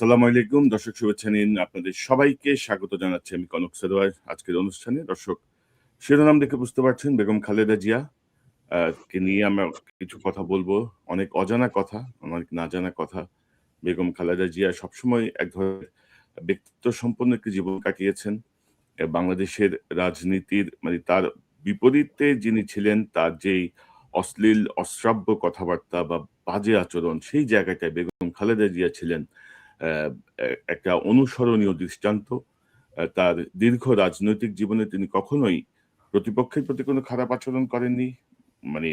আসসালামু আলাইকুম দর্শক, শুভেচ্ছা নিন। আপনাদের সবাইকে স্বাগত জানাচ্ছি আমি কনক সারোয়ার আজকের অনুষ্ঠানে। দর্শক, শিরোনাম দেখে বুঝতে পারছেন বেগম খালেদা জিয়া কে নিয়ে আমরা কিছু কথা বলবো। অনেক অজানা কথা, অনেক না জানা কথা। বেগম খালেদা জিয়া সবসময় এক ধরনের ব্যক্তিত্ব সম্পন্ন একটি জীবন কাটিয়েছেন। বাংলাদেশের রাজনীতির মানে তার বিপরীতে যিনি ছিলেন, তার যেই অশ্লীল অশ্রাব্য কথাবার্তা বা বাজে আচরণ, সেই জায়গাটায় বেগম খালেদা জিয়া ছিলেন একটা অনুসরণীয় দৃষ্টান্ত। তার দীর্ঘ রাজনৈতিক জীবনে তিনি কখনোই প্রতিপক্ষের প্রতি কোনো খারাপ আচরণ করেননি। মানে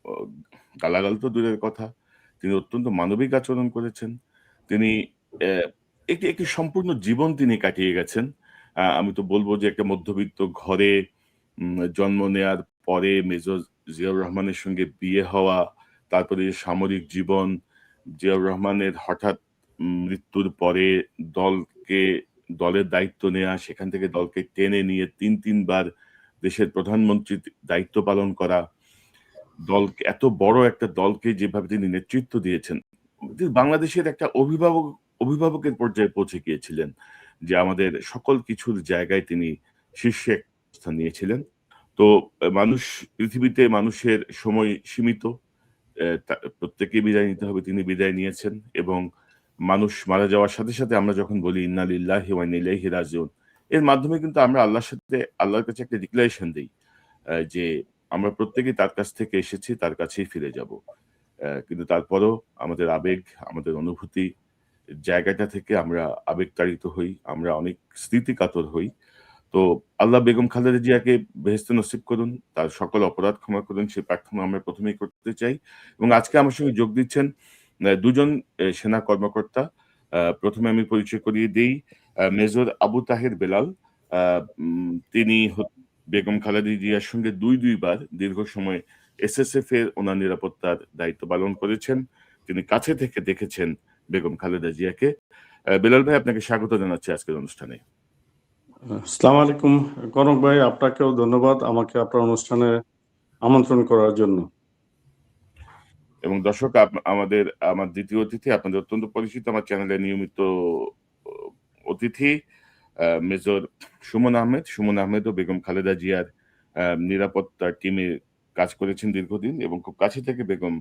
অ গালাগাল তো দূরের কথা, তিনি অত্যন্ত মানবিক আচরণ করেছেন। তিনি অ্যা একটি একটি সম্পূর্ণ জীবন তিনি কাটিয়ে গেছেন। আমি তো বলব যে একটা মধ্যবিত্ত ঘরে জন্ম নেয়ার পরে মেজর জিয়াউর রহমানের সঙ্গে বিয়ে হওয়া, তারপরে সামরিক জীবন, জিয়াউর রহমানের হঠাৎ মৃত্যুর পরে দলকে দলের দায়িত্ব নেয়া, সেখান থেকে দলকে টেনে নিয়ে ৩ বার দেশের প্রধানমন্ত্রীর দায়িত্ব পালন করা। দলকে এত বড় একটা দলকে যেভাবে তিনি নেতৃত্ব দিয়েছেন, তিনি বাংলাদেশের একটা অভিভাবকের পর্যায়ে পৌঁছে গিয়েছিলেন। যে আমাদের সকল কিছুর জায়গায় তিনি শীর্ষে অবস্থান নিয়েছিলেন। তো মানুষ পৃথিবীতে মানুষের সময় সীমিত। প্রত্যেকেই বিদায় নিতে হবে। তিনি বিদায় নিয়েছেন এবং মানুষ মারা যাওয়ার সাথে, সাথে আমরা যখন বলি ইন্না লিল্লাহি ওয়া ইন্না ইলাইহি রাজিউন, এর মাধ্যমে কিন্তু আমরা আল্লাহর কাছে একটা ডিক্লারেশন দেই যে আমরা প্রত্যেকেই তার কাছ থেকে এসেছি, তার কাছেই ফিরে যাব। কিন্তু তারপরও আমাদের আবেগ, আমাদের অনুভূতি জায়গাটা থেকে আমরা আবেগতাড়িত হই, আমরা অনেক স্মৃতিকাতর হই। তো আল্লাহ বেগম খালেদা জিয়াকে বেহেশতে নসিব করুন, তার সকল অপরাধ ক্ষমা করুন, সে প্রার্থনা আমরা ১ম এই করতে চাই। এবং আজকে আমার সঙ্গে যোগ দিচ্ছেন ২ জন সেনা কর্মকর্তা। ১ম এ আমি পরিচয় করিয়ে দেই মেজর আবু তাহের বেলাল। আ তিনি বেগম খালেদা জিয়ার সঙ্গে ২ বার দীর্ঘ সময় এসএসএফ এর ওনার নিরাপত্তার দায়িত্ব পালন করেছেন। তিনি কাছে থেকে দেখেছেন বেগম খালেদা জিয়াকে। বেলাল ভাই, আপনাকে স্বাগত জানাচ্ছি আজকের অনুষ্ঠানে। আসসালামু আলাইকুম কনক ভাই, আপনাকেও ধন্যবাদ আমাকে আপনার অনুষ্ঠানে আমন্ত্রণ করার জন্য। এবং দর্শক, আমার দ্বিতীয় অতিথি, আপনাদের অত্যন্ত পরিচিত, আমার চ্যানেলের নিয়মিত অতিথি মেজর সুমন আহমেদ। সুমন আহমেদও বেগম খালেদা জিয়ার নিরাপত্তার টিমে কাজ করেছেন দীর্ঘদিন এবং খুব কাছে থেকে বেগম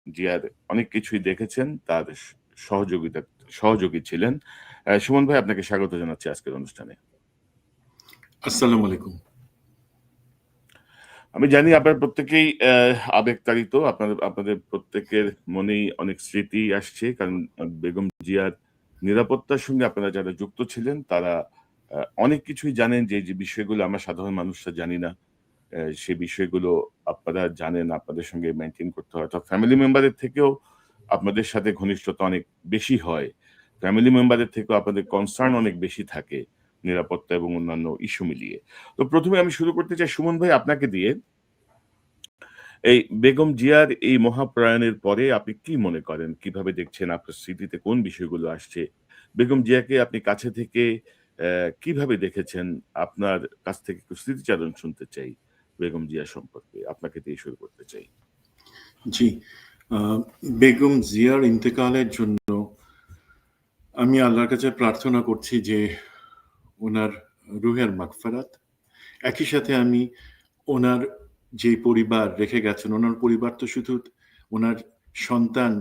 জিয়ার অনেক কিছুই দেখেছেন, তার সহযোগী ছিলেন। সুমন ভাই, আপনাকে স্বাগত জানাচ্ছি আজকের অনুষ্ঠানে। আসসালামু আলাইকুম। আমি জানি আপনারা প্রত্যেকেই আবেগতাড়িত। আপনাদের প্রত্যেকের মনেই অনেক স্মৃতি আসছে। কারণ বেগম জিয়ার নিরাপত্তার সঙ্গে আপনারা যারা যুক্ত ছিলেন, তারা অনেক কিছুই জানেন যে বিষয়গুলো আমরা সাধারণ মানুষরা জানি না। সে বিষয়গুলো আপনারা জানেন, আপনাদের সঙ্গে মেইনটেইন করতে হয়। অর্থাৎ ফ্যামিলি মেম্বারের থেকেও আপনাদের সাথে ঘনিষ্ঠতা অনেক বেশি হয়। ফ্যামিলি মেম্বারের থেকেও আপনাদের কনসার্ন অনেক বেশি থাকে নিরাপত্তা এবং অন্যান্য ইস্যু মিলিয়ে। তো ১ম এ আমি শুরু করতে চাই সুমন ভাই আপনাকে দিয়ে। এই বেগম জিয়ার এই মহাপ্রয়াণের পরে আপনি কি মনে করেন? কিভাবে দেখছেন? আপনার স্মৃতিতে কোন বিষয়গুলো আসছে? বেগম জিয়াকে আপনি কাছে থেকে কিভাবে দেখেছেন? আপনার কাছ থেকে একটু স্মৃতিচারণ শুনতে চাই বেগম জিয়া সম্পর্কে। আপনাকে দিয়ে শুরু করতে চাই। জি, বেগম জিয়ার ইন্তেকালের জন্য আমি আল্লাহর কাছে প্রার্থনা করছি যে ওনার রুহের মাগফিরাত। একই সাথে আমি ওনার যে পরিবার রেখে গেছেন, ওনার পরিবার তো শুধু ওনার সন্তান,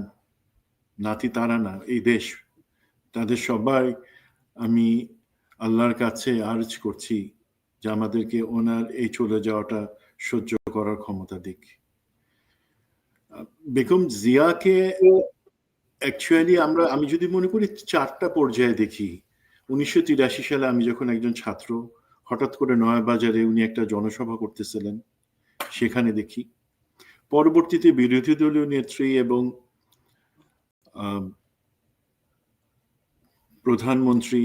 নাতি তারা না, এই দেশ, তাদের সবাই আমি আল্লাহর কাছে আর্জ করছি যে আমাদেরকে ওনার এই চলে যাওয়াটা সহ্য করার ক্ষমতা দিক। বেগম জিয়াকে অ্যাকচুয়ালি আমি যদি মনে করি 4টা পর্যায়ে দেখি। 1983 সালে আমি যখন একজন ছাত্র, হঠাৎ করে নয়াবাজারে উনি একটা জনসভা করতেছিলেন, সেখানে দেখি। পরবর্তীতে বিরোধী দলীয় নেত্রী এবং প্রধানমন্ত্রী,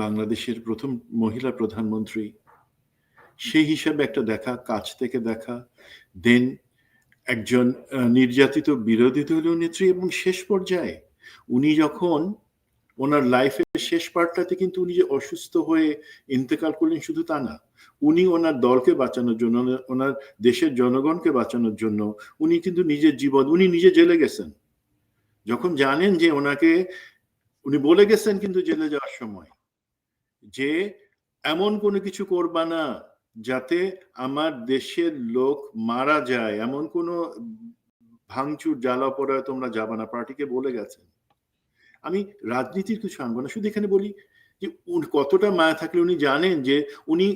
বাংলাদেশের প্রথম মহিলা প্রধানমন্ত্রী, সেই হিসাবে একটা দেখা, কাছ থেকে দেখা, দেন একজন নির্যাতিত বিরোধী দলীয় নেত্রী, এবং শেষ পর্যায়ে উনি যখন ওনার লাইফের শেষ পার্টটাতে কিন্তু উনি যে অসুস্থ হয়ে ইন্তেকাল করলেন শুধু তা না, উনি ওনার দলকে বাঁচানোর জন্য, ওনার দেশের জনগণকে বাঁচানোর জন্য উনি কিন্তু নিজের জীবন, উনি নিজে জেলে গেছেন। যখন জানেন যে ওনাকে উনি বলে গেছেন কিন্তু জেলে যাওয়ার সময় যে এমন কোনো কিছু করবা না যাতে আমার দেশের লোক মারা যায়, এমন কোনো ভাঙচুর জ্বালা পড়ায় তোমরা যাবা না, পার্টিকে বলে গেছেন। আমি রাজনীতির কিছু আনবো না, শুধু এখানে বলি যে কতটা মায়া থাকলে উনি জানেন যে উনি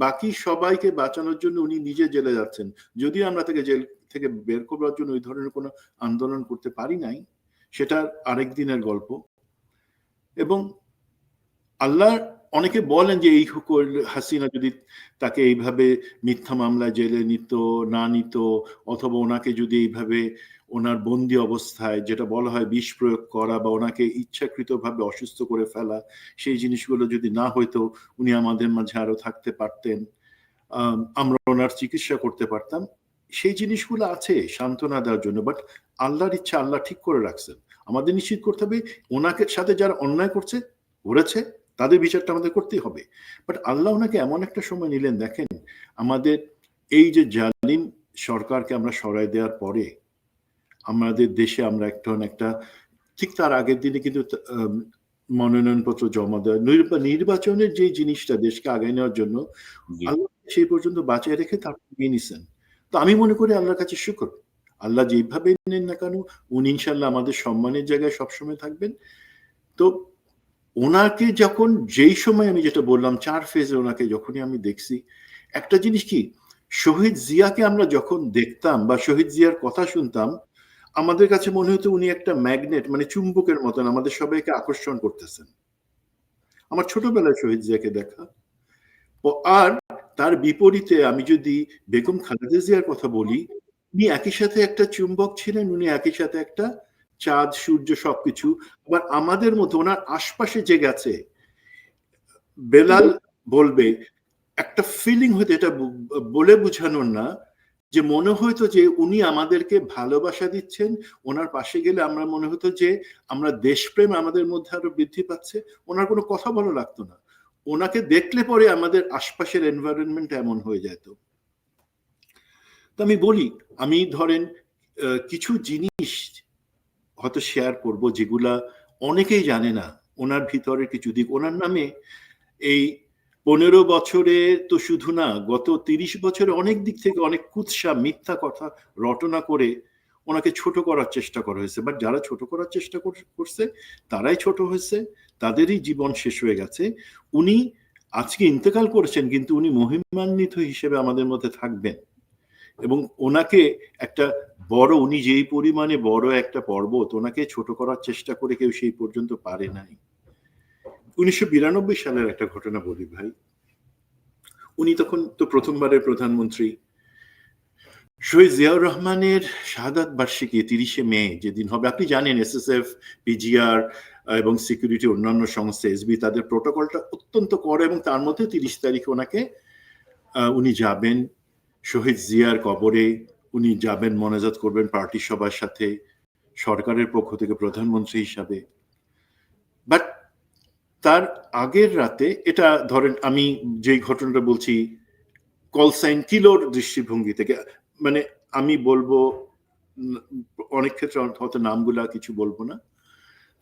বাকি সবাইকে বাঁচানোর জন্য উনি নিজে জেলে যাচ্ছেন। যদিও আমরা তাকে জেল থেকে বের করবার জন্য ওই ধরনের কোনো আন্দোলন করতে পারি নাই, সেটা আরেক দিনের গল্প। এবং আল্লাহ, অনেকে বলেন যে এই হাসিনা যদি তাকে এইভাবে মিথ্যা মামলায় জেলে না নিত, অথবা ওনাকে যদি এইভাবে ওনার বন্দি অবস্থায় যেটা বলা হয় বিষ প্রয়োগ করা বা ওনাকে ইচ্ছাকৃতভাবে অসুস্থ করে ফেলা, সেই জিনিসগুলো যদি না হইতো উনি আমাদের মাঝে আরো থাকতে পারতেন, আমরা ওনার চিকিৎসা করতে পারতাম। সেই জিনিসগুলো আছে সান্ত্বনা দেওয়ার জন্য, বাট আল্লাহর ইচ্ছা আল্লাহ ঠিক করে রাখছেন। আমাদের নিশ্চিত করতে হবে ওনাকে সাথে যারা অন্যায় করেছে তাদের বিচারটা আমাদের করতেই হবে। বাট আল্লাহ ওনাকে এমন একটা সময় নিলেন, দেখেন আমাদের এই যে জালিম সরকারকে আমরা সরাই দেওয়ার পরে আমাদের দেশে আমরা একটা ঠিক তার আগের দিনে কিন্তু মনোনয়নপত্র জমা দেওয়া, নির্বাচনের যে জিনিসটা দেশকে আগায় নেওয়ার জন্য আল্লাহ সেই পর্যন্ত বাঁচিয়ে রেখে তারপর নিয়ে নিছেন। তো আমি মনে করি আল্লাহর কাছে শুকর, আল্লাহ যেভাবে নেন না কেন উনি ইনশাল্লাহ আমাদের সম্মানের জায়গায় সবসময় থাকবেন। তো ওনাকে যখন যেই সময় আমি যেটা বললাম 4 ফেজে ওনাকে যখনই আমি দেখছি, একটা জিনিস কি, শহীদ জিয়াকে আমরা যখন দেখতাম বা শহীদ জিয়ার কথা শুনতাম, আমাদের কাছে মনে হতো উনি একটা ম্যাগনেট, মানে চুম্বকের মতন আমাদের সবাইকে আকর্ষণ করতেছেন। আমার ছোটবেলায় শহীদ জিয়াকে দেখা। আর তার বিপরীতে আমি যদি বেগম খালেদা জিয়ার কথা বলি, উনি একই সাথে একটা চুম্বক ছিলেন, উনি একই সাথে একটা চাঁদ সূর্য সবকিছু। আবার আমাদের মধ্যে ওনার আশপাশে যে গেছে, বেলাল বলবে একটা ফিলিং হতো, এটা বলে বোঝানোর না, যে মনে হতো যে উনি আমাদেরকে ভালোবাসা দিচ্ছেন। ওনার পাশে গেলে আমরা মনে হতো যে আমরা দেশপ্রেম আমাদের মধ্যে আরো বৃদ্ধি পাচ্ছে। ওনার কোনো কথা ভালো লাগতো না, ওনাকে দেখলে পরে আমাদের আশপাশের এনভায়রনমেন্ট এমন হয়ে যেত। তো আমি বলি, আমি ধরেন কিছু জিনিস হয়তো শেয়ার করব যেগুলা অনেকেই জানে না, ওনার ভিতরের কিছু দিক। ওনার নামে এই 15 বছরে তো শুধু না, গত 30 বছরে অনেক দিক থেকে অনেক কুৎসা মিথ্যা কথা রটনা করে ওনাকে ছোট করার চেষ্টা করা হয়েছে। বাট যারা ছোট করার চেষ্টা করছে তারাই ছোট হয়েছে, তাদেরই জীবন শেষ হয়ে গেছে। উনি আজকে ইন্তেকাল করেছেন, কিন্তু উনি মহিমান্বিত হিসেবে আমাদের মধ্যে থাকবেন। এবং ওনাকে একটা উনি যেই পরিমাণে বড় একটা পর্বত, ওনাকে ছোট করার চেষ্টা করে কেউ সেই পর্যন্ত পারে নাই। 1992 সালের একটা ঘটনা বলি ভাই। উনি তখন তো প্রথমবারের প্রধানমন্ত্রী। শহীদ জিয়াউর রহমানের শাহাদাত বার্ষিকী 30শে মে যেদিন হবে, আপনি জানেন এসএসএফ, পিজিআর এবং সিকিউরিটি অন্যান্য সংস্থা এসবি তাদের প্রোটোকলটা অত্যন্ত কড়া, এবং তার মধ্যে 30 তারিখে উনি যাবেন শহীদ জিয়ার কবরে, উনি যাবেন মোনাজাত করবেন পার্টি সবার সাথে সরকারের পক্ষ থেকে প্রধানমন্ত্রী হিসাবে। বাট তার আগের রাতে, এটা ধরেন আমি যেই ঘটনাটা বলছি কল সাইন কিলোর দৃষ্টিভঙ্গি থেকে, মানে আমি বলবো অনেক ক্ষেত্রে হয়তো নামগুলা কিছু বলবো না।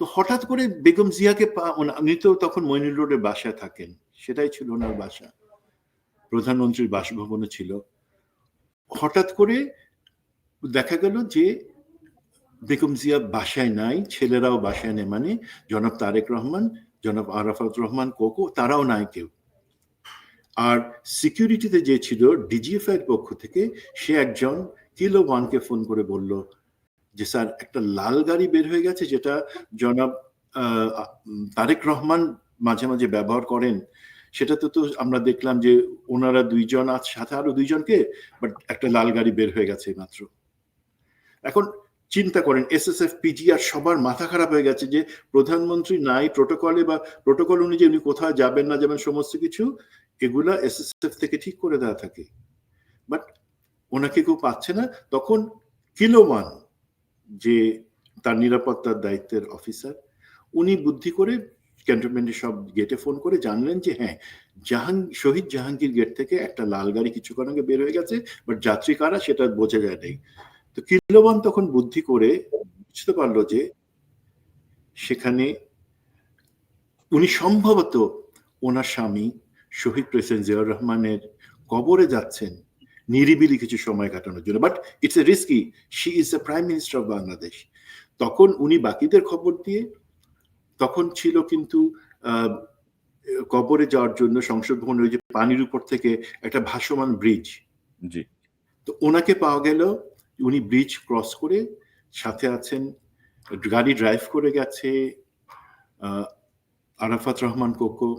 তো হঠাৎ করে বেগম জিয়াকে উনি তো তখন মইনুল রোডে বাসায় থাকেন, সেটাই ছিল ওনার বাসা, প্রধানমন্ত্রীর বাসভবনে ছিল। হঠাৎ করে দেখা গেল যে বেগম জিয়া বাসায় নাই, ছেলেরাও বাসায় নেই, মানে জনাব তারেক রহমান, জনাব আরাফাত রহমান কোকো, তারাও নাই কেউ। আর সিকিউরিটিতে যে ছিল ডিজিএফআই এর পক্ষ থেকে, সে একজন কিলো ওয়ানকে ফোন করে বলল যে স্যার একটা লাল গাড়ি বের হয়ে গেছে, যেটা জনাব তারেক রহমান মাঝে মাঝে ব্যবহার করেন, সেটাতে তো আমরা দেখলাম যে ওনারা 2 জন আছে, সাথে আরো 2 জনকে, বাট একটা লাল গাড়ি বের হয়ে গেছে মাত্র। এখন চিন্তা করেন, এসএসএফ, পিজিআর সবার মাথা খারাপ হয়ে গেছে যে প্রধানমন্ত্রী নাই, প্রোটোকলে বা প্রোটোকল অনুযায়ী উনি কোথায় যাবেন না যাবেন সমস্ত কিছু এগুলা এসএসএফ থেকে ঠিক করে দেওয়া থাকে, বাট ওনাকে কেউ পাচ্ছে না। তখন কিলো ওয়ান, যে তার নিরাপত্তার দায়িত্বের অফিসার, উনি বুদ্ধি করে ক্যান্টনমেন্টের সব গেটে ফোন করে জানলেন যে হ্যাঁ, শহীদ জাহাঙ্গীর গেট থেকে একটা লাল গাড়ি কিছুক্ষণ আগে বের হয়ে গেছে, বাট যাত্রী কারা সেটা বোঝা যায় নাই। তো কিলোবান তখন বুদ্ধি করে বুঝতে পারলো যে সেখানে উনি সম্ভবত ওনার স্বামী শহীদ প্রেসিডেন্ট জিয়াউর রহমানের কবরে যাচ্ছেন নিরিবিলি কিছু সময় কাটানোর জন্য, but it's a risky, she is the prime minister of Bangladesh. তখন উনি বাকিদের খবর দিয়ে, তখন ছিল কিন্তু কবরে যাওয়ার জন্য সংসদ ভবনের ওই যে পানির উপর থেকে একটা ভাসমান ব্রিজ, জি, তো ওনাকে পাওয়া গেল, উনি ব্রিজ ক্রস করে, সাথে আছেন, গাড়ি ড্রাইভ করে গেছে আরাফাত রহমান কোকো,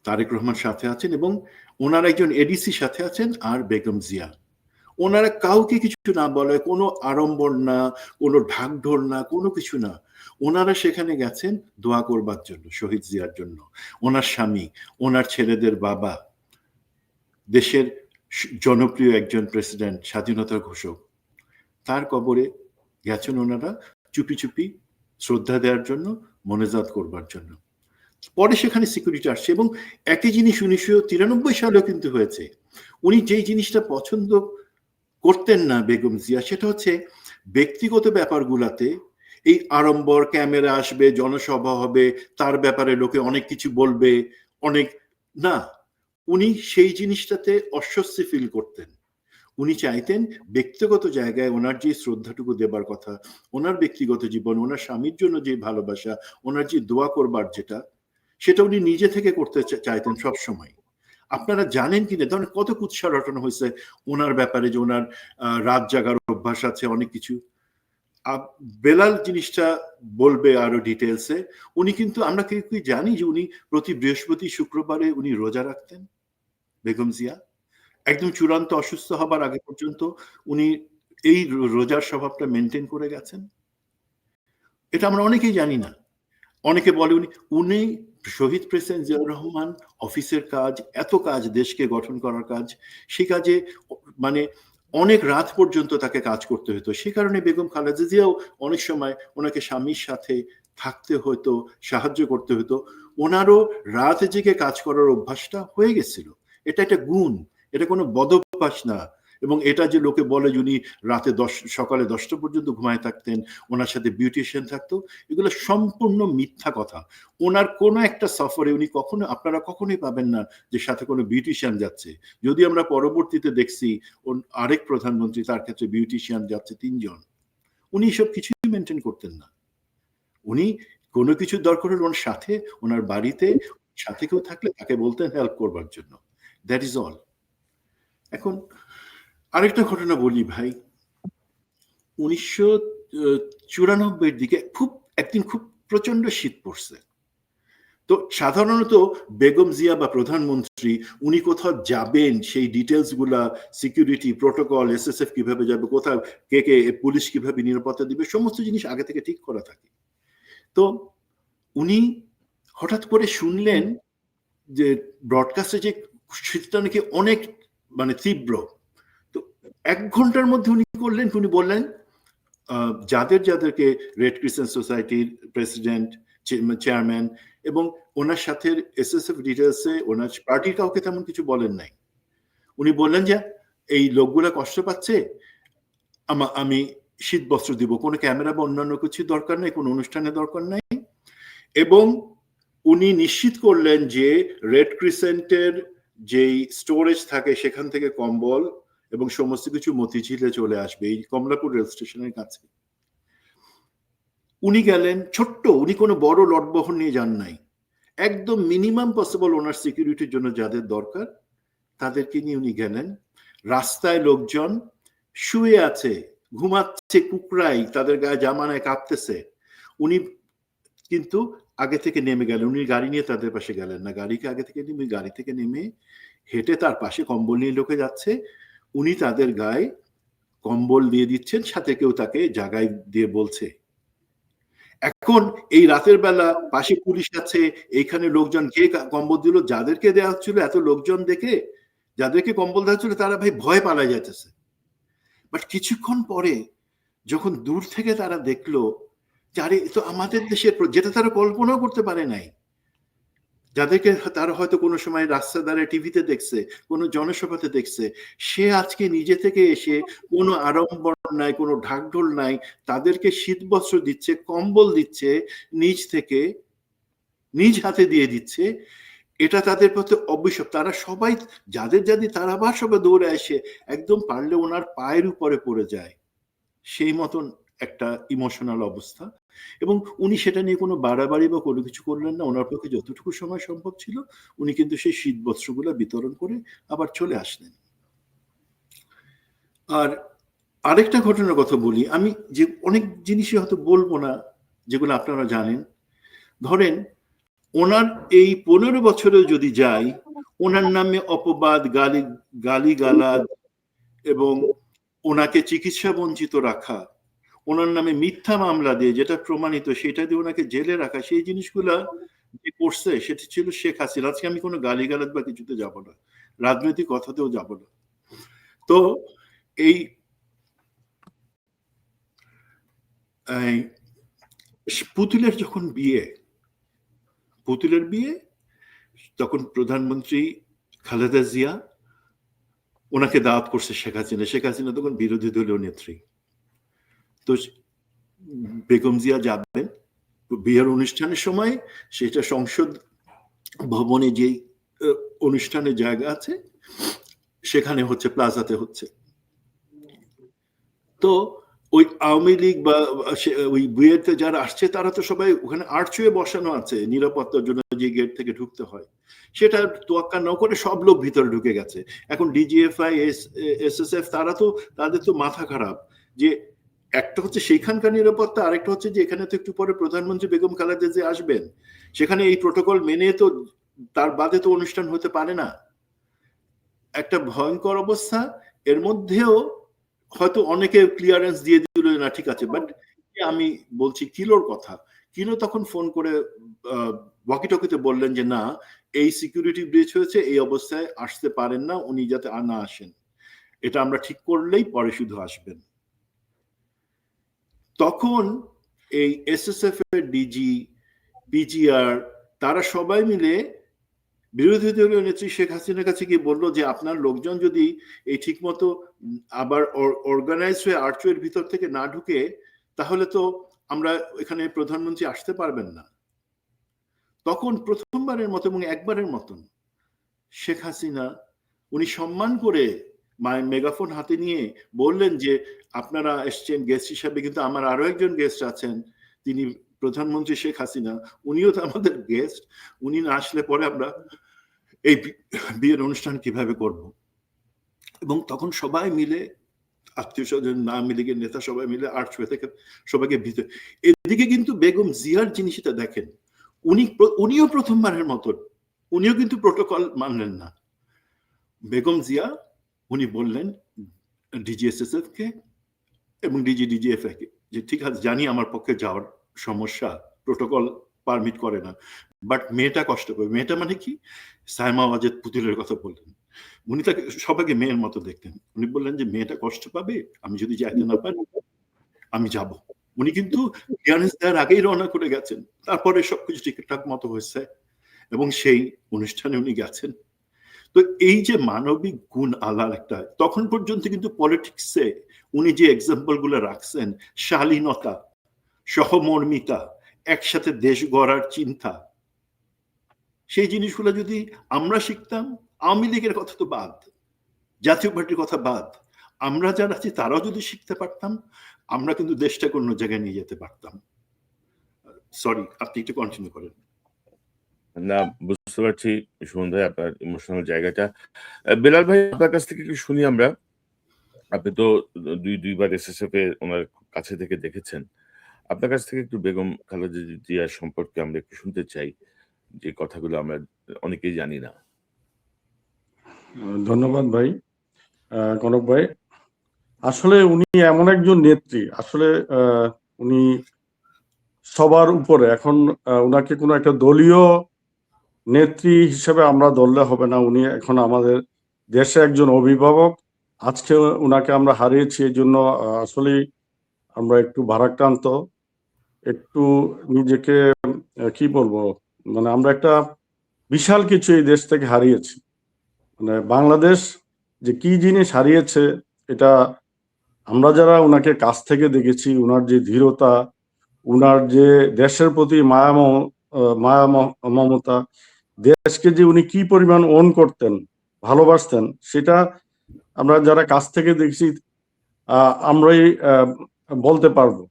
তারেক রহমান সাথে আছেন, এবং ওনার একজন এডিসি সাথে আছেন, আর বেগম জিয়া। ওনারা কাউকে কিছু না বলে, কোনো আড়ম্বর না, কোনো ঢাকঢোল না, কোনো কিছু না, ওনারা সেখানে গেছেন দোয়া করবার জন্য শহীদ জিয়ার জন্য। ওনার স্বামী, ওনার ছেলেদের বাবা, দেশের জনপ্রিয় একজন প্রেসিডেন্ট, স্বাধীনতার ঘোষক, তার কবরে গেছেন ওনারা চুপি চুপি শ্রদ্ধা দেওয়ার জন্য, মোনাজাত করবার জন্য। পরে সেখানে সিকিউরিটি আসছে, এবং একই জিনিস 1993 সালেও কিন্তু হয়েছে। উনি যেই জিনিসটা পছন্দ করতেন না বেগম জিয়া, সেটা হচ্ছে ব্যক্তিগত ব্যাপারগুলাতে এই আড়ম্বর, ক্যামেরা আসবে, জনসভা হবে, তার ব্যাপারে লোকে অনেক কিছু বলবে, অনেক না, উনি সেই জিনিসটাতে অস্বস্তি ফিল করতেন। উনি চাইতেন ব্যক্তিগত জায়গায় ওনার যে শ্রদ্ধাটুকু দেবার কথা, ওনার ব্যক্তিগত জীবন, ওনার স্বামীর জন্য যে ভালোবাসা, ওনার যে দোয়া করবার যেটা, সেটা উনি নিজে থেকে করতে চাইতেন সব সময়। আপনারা জানেন কিনা, ধরেন কত কুৎসা রটানো হয়েছে ওনার ব্যাপারে, যে ওনার রাত জাগার অভ্যাস আছে, অনেক কিছু। বেলাল জিনিসটা বলবে আরো ডিটেলসে। উনি কিন্তু, আমরা কেউ কি জানি যে উনি প্রতি বৃহস্পতি শুক্রবারে উনি রোজা রাখতেন বেগম জিয়া? একদম চূড়ান্ত অসুস্থ হবার আগে পর্যন্ত উনি এই রোজার স্বভাবটা মেনটেন করে গেছেন। এটা আমরা অনেকেই জানি না। অনেকে বলে উনি শহীদ প্রেসিডেন্ট জিয়াউর রহমান, অফিসের কাজ, এত কাজ, দেশকে গঠন করার কাজ, সে কাজে মানে অনেক রাত পর্যন্ত তাকে কাজ করতে হতো। সে কারণে বেগম খালেদা জিয়াও অনেক সময় ওনাকে স্বামীর সাথে থাকতে হতো, সাহায্য করতে হতো। ওনারও রাত জেগে কাজ করার অভ্যাসটা হয়ে গেছিল। এটা একটা গুণ, এটা কোনো বদভ্যাস না। এবং এটা যে লোকে বলে যে উনি রাতে সকালে 10টা পর্যন্ত ঘুমায় থাকতেন, ওনার সাথে বিউটিশিয়ান থাকতো, এগুলো সম্পূর্ণ মিথ্যা কথা। ওনার কোনো একটা সফরে উনি কখনো, আপনারা কখনোই পাবেন না যে সাথে কোনো বিউটিশিয়ান যাচ্ছে। যদি আমরা পরবর্তীতে দেখছি আরেক প্রধানমন্ত্রী, তার ক্ষেত্রে বিউটিশিয়ান যাচ্ছে 3 জন। উনি এসব কিছুই মেনটেন করতেন না। উনি কোনো কিছু দরকার হলে ওনার সাথে, ওনার বাড়িতে সাথে কেউ থাকলে তাকে বলতেন হেল্প করবার জন্য। That is all. এখন আরেকটা ঘটনা বলি ভাই, 1994 দিকে একদিন খুব প্রচন্ড শীত পড়ছে। তো সাধারণত বেগম জিয়া বা প্রধানমন্ত্রী উনি কোথাও যাবেন সেই ডিটেলস গুলা, সিকিউরিটি প্রোটোকল, এসএসএফ কিভাবে যাবে, কোথাও কে কে, পুলিশ কিভাবে নিরাপত্তা দিবে, সমস্ত জিনিস আগে থেকে ঠিক করা থাকে। তো উনি হঠাৎ করে শুনলেন যে ব্রডকাস্টে যে শীতটা নাকি অনেক তীব্র। তো 1 ঘন্টার মধ্যে উনি বললেন যাদেরকে রেড ক্রিসেন্ট সোসাইটির প্রেসিডেন্ট, চেয়ারম্যান এবং ওনার সাথে এসএসএফ ডিটেলসে ওনার পার্টির কাউকে তেমন কিছু বলেন নাই। উনি বললেন যে এই লোকগুলা কষ্ট পাচ্ছে, আমি শীত বস্ত্র দিব, কোনো ক্যামেরা বা অন্যান্য কিছু দরকার নাই, কোনো অনুষ্ঠানের দরকার নাই। এবং উনি নিশ্চিত করলেন যে রেড ক্রিসেন্টের যেই স্টোরেজ থাকে সেখান থেকে কম্বল এবং সমস্ত কিছু মতিঝিলে চলে আসবে, এই কমলাপুর রেল স্টেশনের কাছে। উনি গেলেন ছোট্ট, উনি কোনো বড় লটবহর নিয়ে যান নাই, একদম মিনিমাম পসিবল ওনার সিকিউরিটির জন্য যাদের দরকার তাদেরকে নিয়ে উনি গেলেন। রাস্তায় লোকজন শুয়ে আছে, ঘুমাচ্ছে, কুকরাই তাদের গায়ে জামানায় কাঁপতেছে। উনি কিন্তু আগে থেকে নেমে গেলেন, উনি গাড়ি নিয়ে তাদের পাশে গেলেন না, গাড়িকে আগে থেকে নেমে, গাড়ি থেকে নেমে হেঁটে তার পাশে কম্বল নিয়ে লোকে যাচ্ছে, উনি তাদের গায়ে কম্বল দিয়ে দিচ্ছেন, সাথে কেউ তাকে জাগায় দিয়ে বলছে। এখন এই রাতের বেলা পাশে পুলিশ আছে, এইখানে লোকজন কে কম্বল দিল, যাদেরকে দেওয়া হচ্ছিল এত লোকজন দেখে, যাদেরকে কম্বল দেওয়া হচ্ছিল তারা ভাই ভয় পালায় যাইতেছে। বাট কিছুক্ষণ পরে যখন দূর থেকে তারা দেখলো যে আরে তো আমাদের দেশের, যেটা তারা কল্পনাও করতে পারে নাই, যাদেরকে তারা হয়তো কোনো সময় রাস্তা ধারে টিভিতে দেখছে, কোনো জনসভাতে দেখছে, সে আজকে নিজে থেকে এসে কোনো আড়ম্বর নাই, কোনো ঢাকঢোল নাই, তাদেরকে শীতবস্ত্র দিচ্ছে, কম্বল দিচ্ছে, নিজ থেকে নিজ হাতে দিয়ে দিচ্ছে। এটা তাদের প্রতি অভিশাপ। তারা সবাই যাদের তারা আবার সবাই দৌড়ে এসে একদম পারলে ওনার পায়ের উপরে পড়ে যায়, সেই মতন একটা ইমোশনাল অবস্থা। এবং উনি সেটা নিয়ে কোনো বাড়াবাড়ি বা কোনো কিছু করলেন না। ওনার পক্ষে যতটুকু সময় সম্ভব ছিল উনি কিন্তু সেই শীত বস্ত্রগুলো বিতরণ করে আবার চলে আসলেন। আর আরেকটা ঘটনার কথা বলি, আমি যে অনেক জিনিসই হয়তো বলবো না যেগুলো আপনারা জানেন। ধরেন ওনার এই 15 বছরেও যদি যাই, ওনার নামে অপবাদ, গালিগালাজ এবং ওনাকে চিকিৎসা বঞ্চিত রাখা, ওনার নামে মিথ্যা মামলা দিয়ে যেটা প্রমাণিত সেটা দিয়ে ওনাকে জেলে রাখা, সেই জিনিসগুলা যে করছে সেটা ছিল শেখ হাসিনা। আজকে আমি কোনো গালিগালাজ বা কিছুতে যাব না, রাজনৈতিক কথাতেও যাব না। তো এই পুতুলের যখন পুতুলের বিয়ে তখন প্রধানমন্ত্রী খালেদা জিয়া ওনাকে দাওয়াত করছে শেখ হাসিনা তখন বিরোধী দলীয় নেত্রী। তো বেগম জিয়া যাবেন বিয়ের অনুষ্ঠানের সময়, সেটা সংসদ ভবনে যেই অনুষ্ঠানের জায়গা আছে সেখানে হচ্ছে, প্লাজাতে হচ্ছে। তো ওই আওয়ামী লীগ বা ওই বিয়েতে যারা আসছে তারা তো সবাই ওখানে আর্চওয়ে বসানো আছে নিরাপত্তার জন্য, যে গেট থেকে ঢুকতে হয়, সেটা তোয়াক্কা না করে সব লোক ভিতরে ঢুকে গেছে। এখন ডিজিএফআই, এসএসএফ তাদের তো মাথা খারাপ, যে একটা হচ্ছে সেইখানকার নিরাপত্তা, আরেকটা হচ্ছে যে এখানে তো একটু পরে প্রধানমন্ত্রী বেগম খালেদা জিয়া আসবেন, সেখানে এই প্রোটোকল মেনে তো তার বাদে তো অনুষ্ঠান হতে পারে না। একটা ভয়ঙ্কর অবস্থা। এর মধ্যেও হয়তো অনেকে ক্লিয়ারেন্স দিয়ে দিল না, ঠিক আছে, বাট আমি বলছি কিলোর কথা। কিলো তখন ফোন করে ওয়াকিটকিতে বললেন যে না, এই সিকিউরিটি ব্রিচ হয়েছে, এই অবস্থায় আসতে পারেন না, উনি যাতে না আসেন, এটা আমরা ঠিক করলেই পরে শুধু আসবেন। তখন এই এসএসএফ এর ডিজি, পিজিআর, তারা সবাই মিলে বিরোধী দলীয় নেত্রী শেখ হাসিনার কাছে গিয়ে বললো যে আপনার লোকজন যদি এই ঠিক মতো আবার অর্গানাইজ হয়ে আর্চওয়ের ভিতর থেকে না ঢুকে, তাহলে তো আমরা এখানে প্রধানমন্ত্রী আসতে পারবেন না। তখন প্রথমবারের মতো এবং একবারের মতন শেখ হাসিনা উনি সম্মান করে মেগাফোন হাতে নিয়ে বললেন যে আপনারা এসছেন গেস্ট হিসাবে, কিন্তু আমার আরো একজন গেস্ট আছেন, তিনি প্রধানমন্ত্রী শেখ হাসিনা, উনিও তো আমাদের গেস্ট, উনি না আসলে পরে আমরা এই বিয়ের অনুষ্ঠান কিভাবে করব। এবং তখন সবাই মিলে, আত্মীয় স্বজন না মিলে গিয়ে নেতা সবাই মিলে আর্চওয়ে থেকে সবাইকে ভিতরে। এদিকে কিন্তু বেগম জিয়ার জিনিসটা দেখেন, উনিও প্রথমবারের মতন উনিও কিন্তু প্রোটোকল মানলেন না। বেগম জিয়া উনি বললেন ডিজিএসএসএফ কে এবং ডিজিএফ কে যে ঠিক আছে, জানি আমার পক্ষে যাওয়ার সমস্যা, প্রোটোকল পারমিট করে না, বাট মেয়েটা কষ্ট পাবে। মেয়েটা মানে কি? সাইমা ওয়াজেদ পুতুলের কথা বললেন। উনি তাকে সবাইকে মেয়ের মতো দেখতেন। উনি বললেন যে মেয়েটা কষ্ট পাবে, আমি যদি যাইতে না পারি আমি যাব। উনি কিন্তু ক্লিয়ারেন্স দেওয়ার আগেই রওনা করে গেছেন, তারপরে সবকিছু ঠিকঠাক মতো হয়েছে এবং সেই অনুষ্ঠানে উনি গেছেন। তো এই যে মানবিক গুণ আলার একটা, তখন পর্যন্ত কিন্তু পলিটিক্সে উনি যে এক্সাম্পল গুলো রাখছেন, শালীনতা, সহমর্মিতা, একসাথে দেশ গড়ার চিন্তা, সেই জিনিসগুলো যদি আমরা শিখতাম, আওয়ামী লীগের কথা তো বাদ, জাতীয় পার্টির কথা বাদ, আমরা যারা আছি তারাও যদি শিখতে পারতাম, আমরা কিন্তু দেশটাকে অন্য জায়গায় নিয়ে যেতে পারতাম। সরি, আপনি একটু কন্টিনিউ করেন। না, বুঝতে পারছি সুমন ভাই আপনার ইমোশনাল জায়গাটা। বেলাল ভাই, আপনার কাছ থেকে একটু শুনি আমরা। আপনি তো দুইবার এসএসএফ এ ওনার কাছে থেকে দেখেছেন। আপনার কাছ থেকে একটু বেগম খালেদা জিয়ার সম্পর্কে আমরা একটু শুনতে চাই, যে কথাগুলো আমরা অনেকেই জানি না। ধন্যবাদ ভাই। কনক ভাই, আসলে উনি এমন একজন নেত্রী, আসলে উনি সবার উপরে। এখন উনাকে কোনো একটা দলীয় নেত্রী হিসেবে আমরা ধরলে হবে না, উনি এখন আমাদের দেশে একজন অভিভাবক। আজকে উনাকে আমরা হারিয়েছি, এই জন্য আসলে আমরা একটু ভারাক্রান্ত, একটু নিজেকে কি বলবো, মানে আমরা একটা বিশাল কিছু এই দেশ থেকে হারিয়েছি। মানে বাংলাদেশ যে কি জিনিস হারিয়েছে, এটা আমরা যারা ওনাকে কাছ থেকে দেখেছি, ওনার যে ধীরতা, ওনার যে দেশের প্রতি মায়া মমতা, দেশকে যে উনি কি পরিমাণ ওন করতেন, ভালোবাসতেন, সেটা আমরা যারা কাছ থেকে দেখছি আমরাই বলতে পারবো।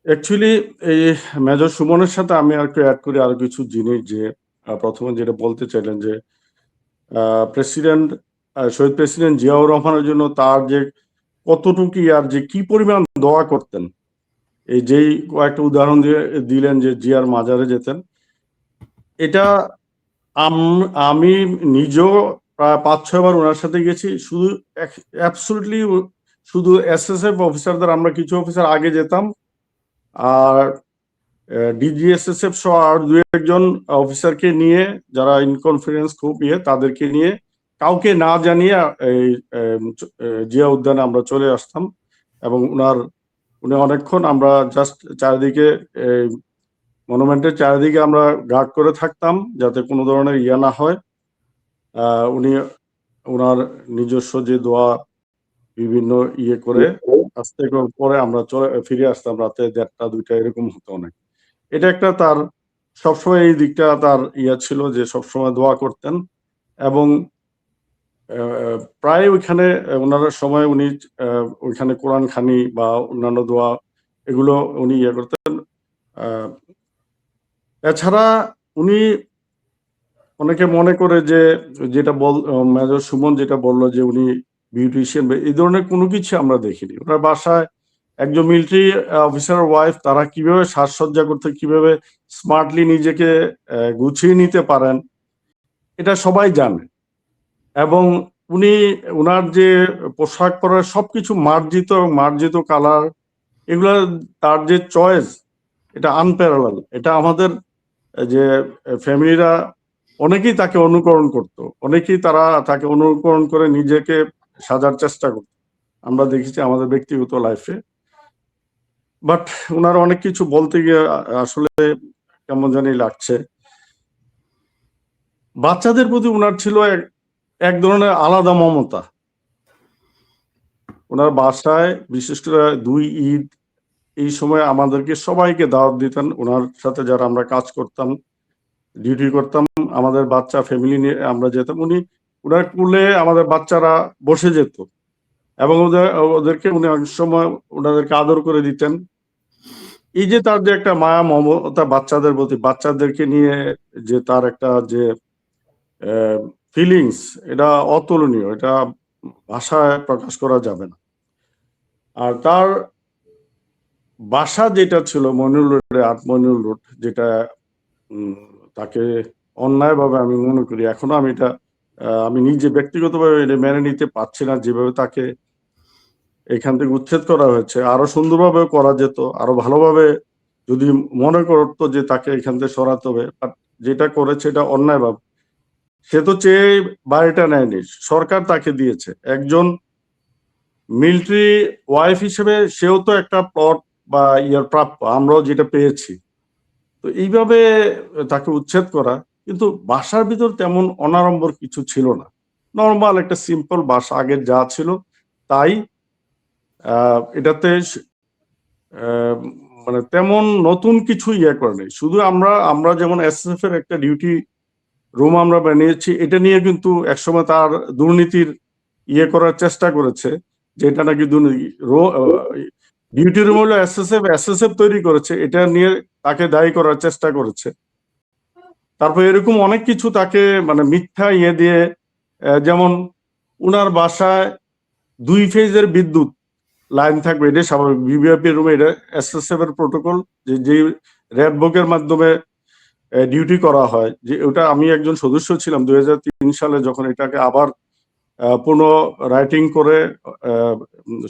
অ্যাকচুয়ালি এই মেজর সুমনের সাথে আমি আর একটু অ্যাড করি আরো কিছু জিনিস, যে প্রথমে যেটা বলতে চাইলেন যে শহীদ প্রেসিডেন্ট জিয়াউর রহমানের জন্য তার যে কতটুকু আর যে কি পরিমাণ দোয়া করতেন, এই যেই কয়েকটা উদাহরণ দিলেন যে জিয়ার মাজারে যেতেন, এটা আমি নিজেও প্রায় 5-6 বার ওনার সাথে গেছি। শুধু অ্যাবসলিউটলি শুধু এসএসএফ অফিসারদের, আমরা কিছু অফিসার আগে যেতাম, আর ডিজিএসএসএফ সহ আর 2-1 অফিসারকে নিয়ে, যারা ইনকনফিডেন্স খুব তাদেরকে নিয়ে কাউকে না জানিয়ে এই জিয়া উদ্যানে আমরা চলে আসতাম। এবং উনি অনেকক্ষণ আমরা জাস্ট চারিদিকে মনুমেন্টের চারিদিকে আমরা গার্ড করে থাকতাম যাতে কোনো ধরনের ইয়া না হয়। উনি ওনার নিজস্ব যে দোয়া বিভিন্ন করে আস্তে করে আমরা ফিরে আসতাম রাতে 1:30-2টা এরকম হতো অনেক। এটা একটা তার সবসময় এই দিকটা তার ছিল যে সবসময় দোয়া করতেন। এবং প্রায় ওইখানে ওনার সময় উনি ওইখানে কোরআন খানি বা অন্যান্য দোয়া এগুলো উনি করতেন। এছাড়া উনি, অনেকে মনে করে যে যেটা মেজর সুমন যেটা বললো যে উনি বিউটিশিয়ান, এই ধরনের কোনো কিছু আমরা দেখিনি। ওনার বাসায় একজন মিলিটারি অফিসারের ওয়াইফ, তারা কিভাবে সাজসজ্জা করতে, কিভাবে স্মার্টলি নিজেকে গুছিয়ে নিতে পারেন, এটা সবাই জানে। এবং উনার যে পোশাক পরার সবকিছু মার্জিত কালার, এগুলা তার যে চয়েস, এটা আনপ্যারালাল। এটা আমাদের যে ফ্যামিলিরা অনেকেই তাকে অনুকরণ করত, অনেকেই তাকে অনুকরণ করে নিজেকে সাজার চেষ্টা করত, আমরা দেখেছি আমাদের ব্যক্তিগত লাইফে। বাট ওনার অনেক কিছু বলতে গিয়ে আসলে কেমন জানি লাগছে। বাচ্চাদের প্রতি ওনার ছিল এক ধরনের আলাদা মমতা। ওনার বাসায় বিশেষ করে 2 ঈদ এই সময় আমাদেরকে সবাইকে দাওয়াত দিতেন। ওনার সাথে যারা আমরা কাজ করতাম, ডিউটি করতাম, আমাদের বাচ্চা ফ্যামিলি নিয়ে আমরা যেতাম। ওনার কুলে আমাদের বাচ্চারা বসে যেত এবং ওদেরকে উনি অনেক সময় ওনাদেরকে আদর করে দিতেন। এই যে তার যে একটা মায়া মমতা বাচ্চাদের প্রতি, বাচ্চাদেরকে নিয়ে যে তার একটা যে ফিলিংস, এটা অতুলনীয়, এটা ভাষায় প্রকাশ করা যাবে না। আর তার বাসা যেটা ছিল মইনুল রোডে, 8 মইনুল রোড, যেটা তাকে অন্যায়ভাবে আমি মনে করি, এখনো আমি এটা আমি নিজে ব্যক্তিগতভাবে এটা মেনে নিতে পারছি না, যেভাবে তাকে এখান থেকে উচ্ছেদ করা হয়েছে। আরো সুন্দরভাবে করা যেত, আরো ভালোভাবে যদি মনে করতো যে তাকে এখান থেকে সরাতে হবে। যেটা করেছে এটা অন্যায়ভাবে। সে তো চেয়ে বাড়িটা নেয়নি, সরকার তাকে দিয়েছে। একজন মিলিটারি ওয়াইফ হিসেবে সেও তো একটা প্লট বা প্রাপ্য, আমরাও যেটা পেয়েছি। তো এইভাবে তাকে উচ্ছেদ করা, কিন্তু বাসার ভিতর তেমন অনাড়ম্বর কিছু ছিল না, নর্মাল একটা সিম্পল বাসা, আগের যা ছিল তাই। এটাতে মানে তেমন নতুন কিছু করে নেই। শুধু আমরা যেমন এসএসএফ এর একটা ডিউটি রুম আমরা বানিয়েছি, এটা নিয়ে কিন্তু একসময় তার দুর্নীতির করার চেষ্টা করেছে, যেটা নাকি দুর্নীতি। ডিউটি রুম হলো এসএসএফ তৈরি করেছে, এটা নিয়ে তাকে দায়ী করার চেষ্টা করেছে। তারপর এরকম অনেক কিছু তাকে মানে মিথ্যা দিয়ে, যেমন উনার বাসায় 2 ফেজের বিদ্যুৎ লাইন থাকবে, এটা স্বাভাবিক। ভিভিআইপি রুমে এটা এসএসএফ এর প্রোটোকল, যে রেড বুকের মাধ্যমে ডিউটি করা হয়। যে ওটা আমি একজন সদস্য ছিলাম 2003 সালে, যখন এটাকে আবার পুনঃ রাইটিং করে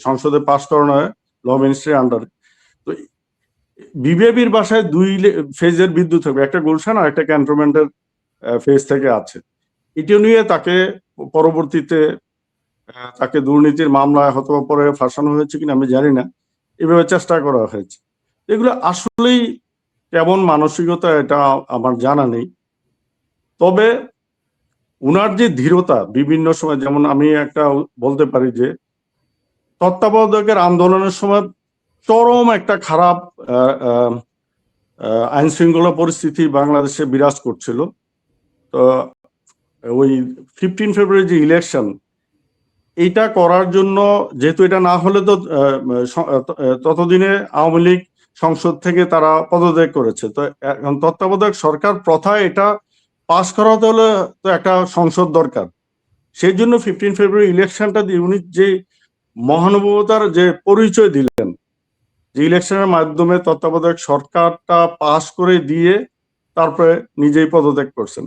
সংসদে পাস করানো হয় ল মিনিস্ট্রির আন্ডারে। তো বিবিএবির বাসায় 2 ফেজের বিদ্যুৎ থাকবে, একটা গুলশান আর একটা ক্যান্টনমেন্টের ফেজ থেকে আছে। এটা নিয়ে তাকে পরবর্তীতে তাকে দুর্নীতির মামলায় হয়তো পরে ফাঁসানো হয়েছে কিনা আমি জানি না, এভাবে চেষ্টা করা হয়েছে। এগুলো আসলেই কেমন মানসিকতা এটা আমার জানা নেই। তবে উনার যে ধীরতা বিভিন্ন সময়, যেমন আমি একটা বলতে পারি যে তত্ত্বাবধায়কের আন্দোলনের সময় চরম একটা খারাপ আইন শৃঙ্খলা পরিস্থিতি বাংলাদেশে বিরাজ করছিল। তো ওই 15 ফেব্রুয়ারি যে ইলেকশন, এইটা করার জন্য, যেহেতু এটা না হলে তো ততদিনে আওয়ামী লীগ সংসদ থেকে তারা পদত্যাগ করেছে। তো এখন তত্ত্বাবধায়ক সরকার প্রথায় এটা পাশ করাতে হলে তো একটা সংসদ দরকার। সেই জন্য 15 ফেব্রুয়ারি ইলেকশনটা দিয়ে উনি যে মহানুভবতার যে পরিচয় দিলেন, যে ইলেকশনের মাধ্যমে তত্ত্বাবধায়ক সরকারটা পাশ করে দিয়ে তারপরে নিজেই পদত্যাগ করছেন।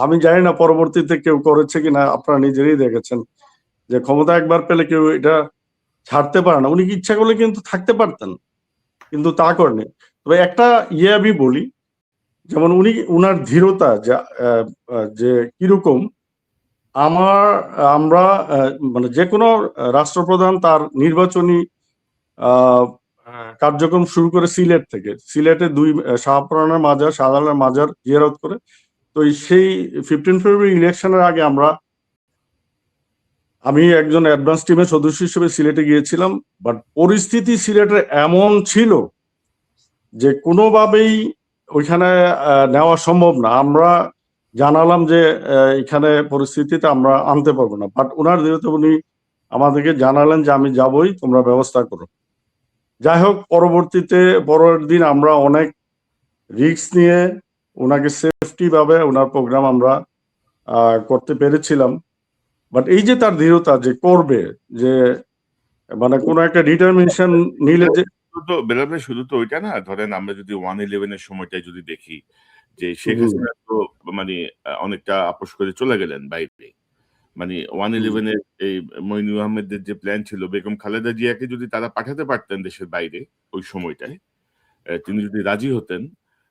আমি জানি না পরবর্তীতে কেউ করেছে কিনা, আপনারা নিজেরই দেখেছেন যে ক্ষমতা একবার পেলে কেউ এটা ছাড়তে পারে না। উনি কি ইচ্ছা করলে কিন্তু থাকতে পারতেন, কিন্তু তা করেনি। তবে একটা আমি বলি, যেমন উনার ধীরতা যে কিরকম, আমরা মানে যে কোনো রাষ্ট্রপ্রধান তার নির্বাচনী কার্যক্রম শুরু করে সিলেট থেকে, সিলেটে শাহপরানের মাজার, শাহজালালের মাজার জিয়ারত করে। তো সেই 15 ফেব্রুয়ারি ইলেকশনের আগে আমি একজন অ্যাডভান্স টিমের সদস্য হিসেবে সিলেটে গিয়েছিলাম। বাট পরিস্থিতি সিলেটের এমন ছিল যে কোনোভাবেই ওইখানে নেওয়া সম্ভব না। আমরা জানালাম যে এখানে পরিস্থিতিতে আমরা আনতে পারবো না, বাট ওনার যেহেতু উনি আমাদেরকে জানালেন যে আমি যাবই, তোমরা ব্যবস্থা করো। যাই হোক, পরের দিন আমরা অনেক রিস্ক নিয়ে ওনাকে সেফটি ভাবে ওনার প্রোগ্রাম আমরা করতে পেরেছিলাম। বাট এই যে তার দৃঢ়তা যে করবে, যে মানে কোন একটা ডিটারমিনেশন নিলে যে বেলাল ভাই, শুধু তো ওইটা না, ধরেন আমরা যদি 1/11 এর সময়টাই যদি দেখি, যে শেখ হাসিনা তো মানে অনেকটা আপোষ করে চলে গেলেন বাইরে। মানে 1/11 এর এই মইনুল আহমেদের যে প্ল্যান ছিল, বেগম খালেদা জিয়াকে যদি তারা পাঠাতে পারতেন দেশের বাইরে ওই সময়টায়, তিনি যদি রাজি হতেন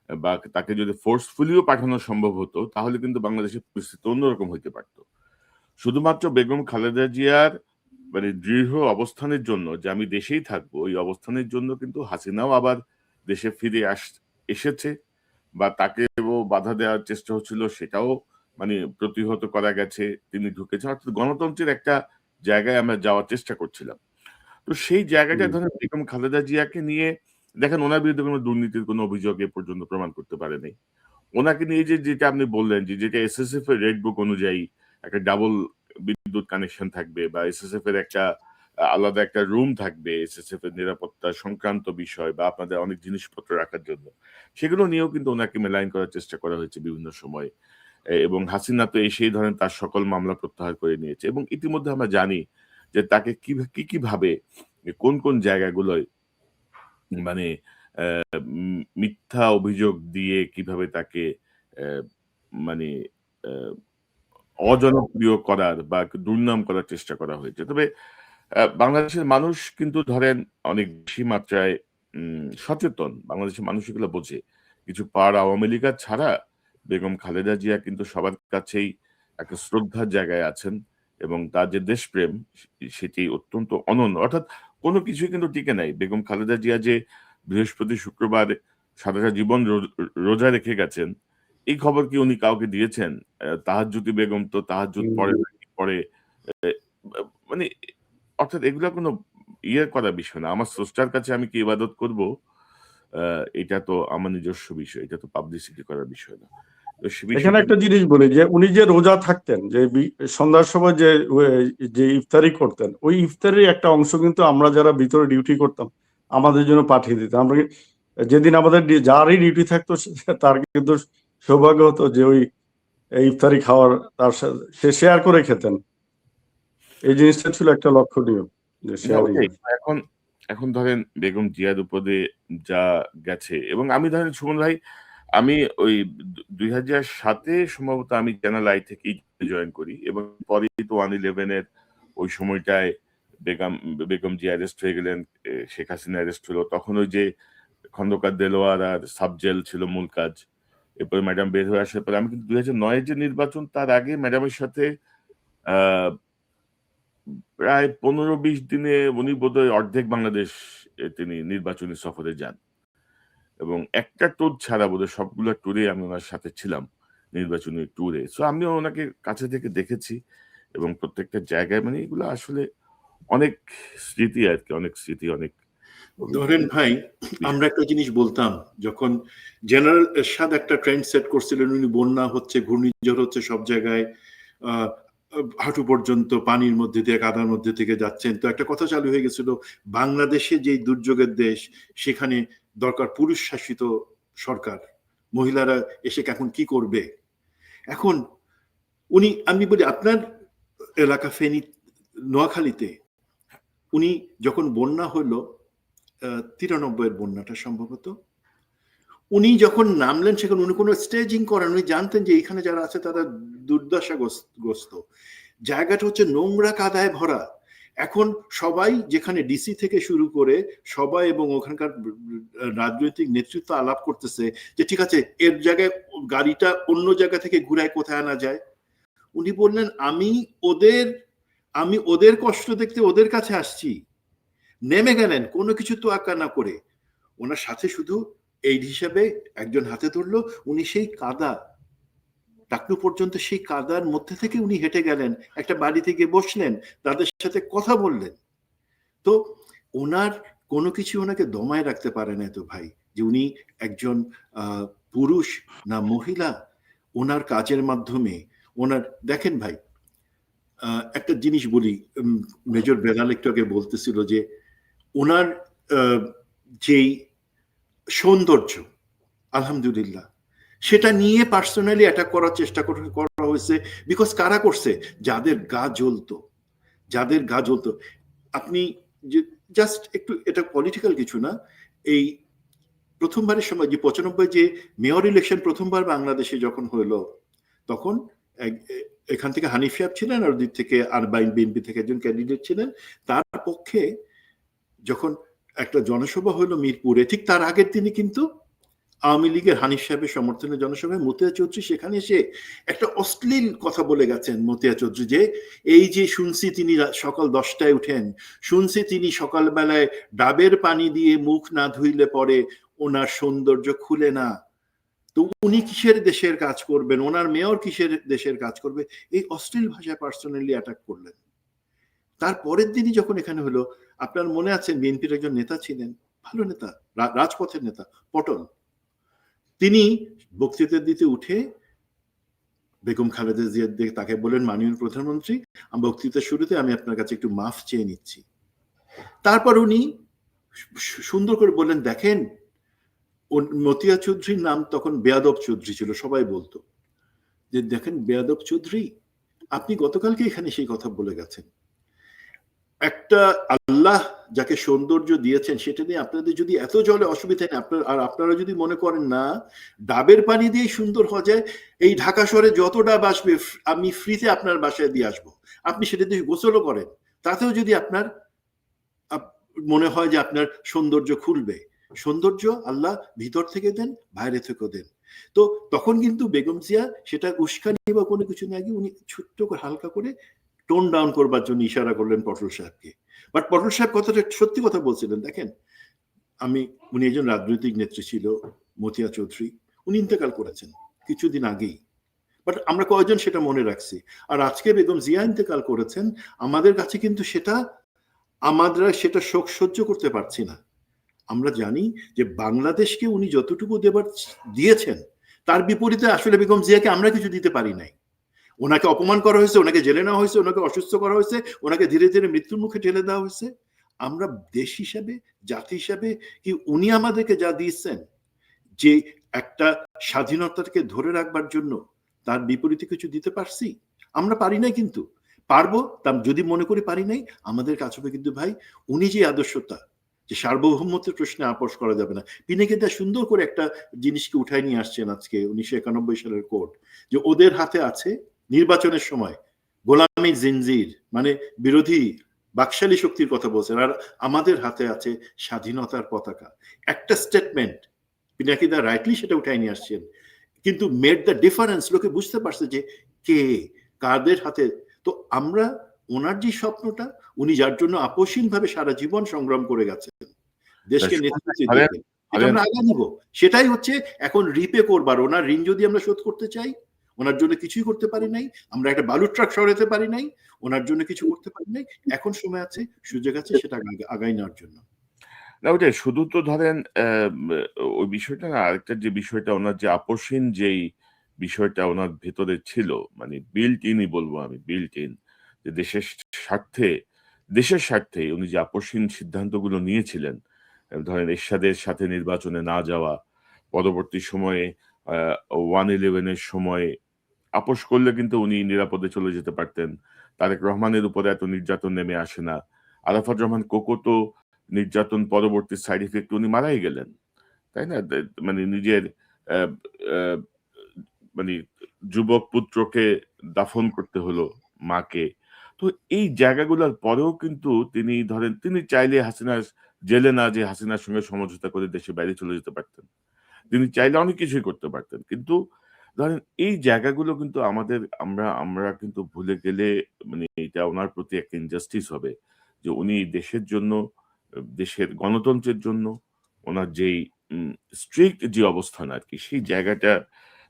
বা তাকে যদি ফোর্সফুলিও পাঠানো সম্ভব হতো, তাহলে কিন্তু বাংলাদেশের পরিস্থিতি অন্যরকম হইতে পারত। শুধুমাত্র বেগম খালেদা জিয়ার মানে দৃঢ় অবস্থানের জন্য যে আমি দেশেই থাকবো, ওই অবস্থানের জন্য কিন্তু হাসিনাও আবার দেশে ফিরে এসেছে, বা তাকেও বাধা দেওয়ার চেষ্টা হচ্ছিল, সেটাও মানে প্রতিহত করা গেছে, তিনি ঢুকেছেন। অর্থাৎ গণতন্ত্রের একটা জায়গায় আমরা যাওয়ার চেষ্টা করছিলাম। তো সেই জায়গাটা ধরেন বেগম খালেদা জিয়াকে নিয়ে দেখেন, ওনার বিরুদ্ধে কোনো দুর্নীতির কোনো অভিযোগ এ পর্যন্ত প্রমাণ করতে পারেনি। ওনাকে নিয়ে যেটা আপনি বললেন যে যেটা এসএসএফ এর রেড বুক অনুযায়ী একটা ডাবল বিদ্যুৎ কানেকশন থাকবে, বা এসএসএফ এর একটা আলাদা একটা রুম থাকবে এসএসএফ এর নিরাপত্তা সংক্রান্ত বিষয় বা আপনাদের অনেক জিনিসপত্র রাখার জন্য, সেগুলো নিয়েও কিন্তু ওনাকে মেলাইন করার চেষ্টা করা হয়েছে বিভিন্ন সময়। এবং হাসিনা তো এসেই ধরেন তার সকল মামলা প্রত্যাহার করে নিয়েছে, এবং ইতিমধ্যে আমরা জানি যে তাকে কিভাবে কোন কোন জায়গাগুলোয় মানে মিথ্যা অভিযোগ দিয়ে কিভাবে তাকে মানে অজনপ্রিয় করার বা দুর্নাম করার চেষ্টা করা হয়েছে। তবে বাংলাদেশের মানুষ কিন্তু ধরেন অনেক বেশি মাত্রায় সচেতন। বাংলাদেশের মানুষ এগুলো বোঝে। কিছু পাড় আওয়ামী লীগার ছাড়া বেগম খালেদা জিয়া কিন্তু সবার কাছেই একটা শ্রদ্ধার জায়গায় আছেন, এবং তার যে দেশপ্রেম সেটি অত্যন্ত অনন্য। অর্থাৎ কোনো কিছুই কিন্তু টিকে নাই। বেগম খালেদা জিয়া যে বৃহস্পতি, শুক্রবার সারাটা জীবন রোজা রেখে গেছেন, এই খবর কি উনি কাউকে দিয়েছেন? তাহাজ্জুদি বেগম তো তাহাজ্জুদ পড়ে মানে অর্থাৎ এগুলা কোনো করার বিষয় না। আমার স্রষ্টার কাছে আমি কি ইবাদত করব, এটা তো আমার নিজস্ব বিষয়। এটা তো পাবলিসিটি করার বিষয় না। তো সে এখানে বিষয়টা একটা জিনিস বলি, যে উনি যে রোজা থাকতেন, যে সন্ধ্যার সময় যে ইফতারি করতেন, ওই ইফতারির একটা অংশ কিন্তু আমরা যারা ভিতরে ডিউটি করতাম আমাদের জন্য পাঠিয়ে দিতেন। আমরা যেদিন আমাদের যারই ডিউটি থাকতো তার কিন্তু সৌভাগ্য হতো যে ওই ইফতারি খাওয়ার, তার সাথে সে শেয়ার করে খেতেন। এই জিনিসটা ছিল একটা লক্ষণীয়, যে না শেয়ারিং। ওইটাই। এখন এখন ধরেন বেগম জিয়ার উপরে যা গেছে, এবং আমি ধরেন সুমন ভাই, আমি ওই 2007 এ সম্ভবত আমি চ্যানেল আই থেকেই জয়েন করি, এবং পরেই তো 1/11 এর ওই সময়টায় বেগম জিয়া অ্যারেস্ট হয়ে গেলেন, শেখ হাসিনা অ্যারেস্ট হলো। তখন ওই যে খন্দকার দেলোয়ার আর সাবজেল ছিল মূল কাজ। এরপরে ম্যাডাম বের হয়ে আসার পরে আমি কিন্তু 2009 এর যে নির্বাচন, তার আগে ম্যাডামের সাথে আহ প্রায় 15-20 দিনে উনি বোধহয় অর্ধেক বাংলাদেশ তিনি নির্বাচনী সফরে যান। এবং একটা ট্যুর ছাড়া বোধহয় সবগুলো ট্যুরে আমি ওনার সাথে ছিলাম, নির্বাচনী ট্যুরে। সো আমিও ওনাকে কাছে থেকে দেখেছি এবং প্রত্যেকটা জায়গায় মানে এগুলো আসলে অনেক স্মৃতি আর কি, অনেক স্মৃতি, অনেক ধরেন ভাই, আমরা একটা জিনিস বলতাম যখন জেনারেল এরশাদ একটা ট্রেন্ড সেট করছিলেন, উনি বন্যা হচ্ছে, ঘূর্ণিঝড় হচ্ছে, সব জায়গায় হাঁটু পর্যন্ত পানির মধ্যে দিয়ে, কাদার মধ্যে থেকে যাচ্ছেন, তো একটা কথা চালু হয়ে গেছিল, বাংলাদেশে যেই দুর্যোগের দেশ, সেখানে দরকার পুরুষ শাসিত সরকার, মহিলারা এসে এখন কি করবে। এখন উনি, আমি বলি আপনার এলাকা ফেনী, নোয়াখালীতে উনি যখন বন্যা হলো 93 বন্যাটা সম্ভবত, উনি যখন নামলেন সেখানে উনি কোনো স্টেজিং করেন, উনি জানতেন যে এখানে যারা আছে তারা দুর্দশাগ্রস্ত, জায়গাটা হচ্ছে নোংরা কাদায় ভরা। এখন সবাই, যেখানে ডিসি থেকে শুরু করে সবাই এবং ওখানকার রাজনৈতিক নেতৃত্ব আলাপ করতেছে যে ঠিক আছে এর জায়গায় গাড়িটা অন্য জায়গা থেকে ঘুরায় কোথায় আনা যায়। উনি বললেন আমি ওদের কষ্ট দেখতে ওদের কাছে আসছি। নেমে গেলেন কোনো কিছু তো আঁকা না করে, ওনার সাথে শুধু এই হিসাবে একজন হাতে ধরলো, উনি সেই কাদা টাকলু পর্যন্ত, সেই কাদার মধ্যে থেকে উনি হেঁটে গেলেন, একটা বাড়িতে গিয়ে বসলেন, তাদের সাথে কথা বললেন। তো ওনার কোনো কিছু ওনাকে দমায় রাখতে পারে না তো ভাই, যে উনি একজন পুরুষ না মহিলা, ওনার কাজের মাধ্যমে ওনার, দেখেন ভাই একটা জিনিস বলি, মেজর বেলাল একটু আগে বলতেছিল যে ওনার যেই সৌন্দর্য, আলহামদুলিল্লাহ সেটা নিয়ে পার্সোনালি অ্যাটাক করার চেষ্টা করা হয়েছে। বিকজ কারা করছে? যাদের গা জ্বলতো। আপনি যে জাস্ট একটু, এটা পলিটিক্যাল কিছু না, এই প্রথমবারের সময় যে 95 যে মেয়র ইলেকশন প্রথমবার বাংলাদেশে যখন হলো, তখন এখান থেকে হানিফ সাহেব ছিলেন, আর দিক থেকে আর বিএনপি থেকে একজন ক্যান্ডিডেট ছিলেন। তার পক্ষে যখন একটা জনসভা হলো মিরপুরে, ঠিক তার আগের দিনই কিন্তু আওয়ামী লীগের হানিফ সাহেবের সমর্থনে জনসভায় মতিয়া চৌধুরী সেখানে এসে একটা অশ্লীল কথা বলে গেছেন। মতিয়া চৌধুরী যে এই যে শুনছি তিনি সকাল 10টায় উঠেন, শুনছি তিনি সকালবেলায় ডাবের পানি দিয়ে মুখ না ধুইলে পরে ওনার সৌন্দর্য খুলে না, তো উনি কিসের দেশের কাজ করবেন, ওনার মেয়র কিসের দেশের কাজ করবে, এই অশ্লীল ভাষায় পার্সোনালি অ্যাটাক করলেন। তার পরের দিনই যখন এখানে হলো, আপনার মনে আছে বিএনপির একজন নেতা ছিলেন, ভালো নেতা, রাজপথের নেতা, পটল, তিনি বক্তৃতা দিতে উঠে বেগম খালেদা জিয়ার দিকে তাকে বলেন, মাননীয় প্রধানমন্ত্রী, বক্তৃতার শুরুতে আমি আপনার কাছে একটু মাফ চেয়ে নিচ্ছি। তারপর উনি সুন্দর করে বললেন, দেখেন মতিয়া চৌধুরীর নাম তখন বেয়াদব চৌধুরী ছিল, সবাই বলতো যে দেখেন বেয়াদব চৌধুরী, আপনি গতকালকে এখানে সেই কথা বলে গেছেন। একটা আল্লাহ যাকে সৌন্দর্য দিয়েছেন সেটা নিয়ে আপনাদের যদি এত জলে অসুবিধা নেই, আপনারা যদি মনে করেন না ডাবের পানি দিয়ে সুন্দর হওয়া যায়, এই ঢাকা শহরে যত ডাব আসবে আমি ফ্রিতে আপনার বাসায় দিয়ে আসবো, আপনি সেটা দিয়ে গোসলও করেন, তাতেও যদি আপনার মনে হয় যে আপনার সৌন্দর্য খুলবে, সৌন্দর্য আল্লাহ ভিতর থেকে দেন, বাইরে থেকেও দেন। তো তখন কিন্তু বেগম জিয়া সেটা উস্কানি বা কোনো কিছু না, উনি ছোট্ট করে হালকা করে টোন ডাউন করবার জন্য ইশারা করলেন পটল সাহেবকে। বাট পটল সাহেব কথাটা সত্যি কথা বলছিলেন। দেখেন উনি একজন রাজনৈতিক নেত্রী ছিল, মতিয়া চৌধুরী, উনি ইন্তেকাল করেছেন কিছুদিন আগেই, বাট আমরা কয়েকজন সেটা মনে রাখছি। আর আজকে বেগম জিয়া ইন্তেকাল করেছেন, আমাদের কাছে কিন্তু আমরা সেটা শোক সহ্য করতে পারছি না। আমরা জানি যে বাংলাদেশকে উনি যতটুকু দিয়েছেন, তার বিপরীতে আসলে বেগম জিয়াকে আমরা কিছু দিতে পারি নাই। ওনাকে অপমান করা হয়েছে, ওনাকে জেলে নেওয়া হয়েছে, ওনাকে অসুস্থ করা হয়েছে, ওনাকে ধীরে ধীরে মৃত্যুর মুখে ঠেলে দেওয়া হয়েছে। আমরা দেশ হিসাবে, জাতি হিসাবে কি উনি আমাদেরকে যা দিয়েছেন, যে একটা স্বাধীনতাকে ধরে রাখবার জন্য, তার বিপরীতে কিছু দিতে পারছি? আমরা পারি নাই, কিন্তু পারবো। তা যদি মনে করি পারি নাই, আমাদের কাছে হবে কিন্তু ভাই উনি যে আদর্শতা, যে সার্বভৌমত্বের প্রশ্নে আপোষ করা যাবে না। পিনাকি দা সুন্দর করে একটা জিনিসকে উঠাই নিয়ে আসছেন আজকে 1991 সালের কোড, যে ওদের হাতে আছে নির্বাচনের সময় গোলামী জিনজির, মানে বিরোধী বাকশালী শক্তির কথা বলছেন, আর আমাদের হাতে আছে স্বাধীনতার পতাকা। একটা স্টেটমেন্ট পিনাকি দা রাইটলি সেটা উঠাই নিয়ে আসছেন, কিন্তু মেড দ্য ডিফারেন্স, লোকে বুঝতে পারছে যে কে কাদের হাতে। তো আমরা ওনার যে স্বপ্নটা, উনি যার জন্য আপোষহীন ভাবে সারা জীবন সংগ্রাম করে গেছেন, দেশকে নেতৃত্ব দিয়েছেন, এটা আমরা আগে নিব। সেটাই হচ্ছে এখন রিপে করবার। ওনার ঋণ যদি আমরা শোধ করতে চাই, ওনার জন্য কিছুই করতে পারি নাই, আমরা একটা বালুর ট্রাক সরাতে পারি নাই, ওনার জন্য কিছু করতে পারি নাই, এখন সময় আছে, সুযোগ আছে সেটা আগাই নেওয়ার জন্য। না ওইটাই শুধু তো ধরেন ওই বিষয়টা না, আরেকটা যে বিষয়টা ওনার যে আপসহীন যেই বিষয়টা ওনার ভেতরে ছিল, মানে বিল্ট ইনই বলবো আমি, বিল্ট ইন, যে দেশের স্বার্থে উনি যে আপসহীন সিদ্ধান্তগুলো নিয়েছিলেন, ধরেন এরশাদের সাথে নির্বাচনে না যাওয়া, পরবর্তী সময়ে 1/11-এর সময় আপোস করলে কিন্তু উনি নিরাপদে চলে যেতে পারতেন। তারেক রহমানের উপরে এত নির্যাতন নেমে আসে না। আরাফাত রহমান কোকো তো নির্যাতন পরবর্তী সাইড ইফেক্ট উনি মারাই গেলেন, তাই না? মানে নিজের আহ, আহ, মানে যুবক পুত্রকে দাফন করতে হলো, মাকে। তো এই জায়গাগুলোর পরেও কিন্তু তিনি চাইলে জেলে না যে হাসিনার সঙ্গে সমঝোতা করে দেশে বাইরে চলে যেতে পারতেন। তিনি চাইলে অনেক কিছুই করতে পারতেন, কিন্তু ধরেন এই জায়গাগুলো কিন্তু আমরা আমরা কিন্তু ভুলে গেলে, মানে এটা ওনার প্রতি একটা ইনজাস্টিস হবে, যে উনি দেশের জন্য, দেশের গণতন্ত্রের জন্য ওনার যেই স্ট্রিক্ট যে অবস্থান আর কি, সেই জায়গাটা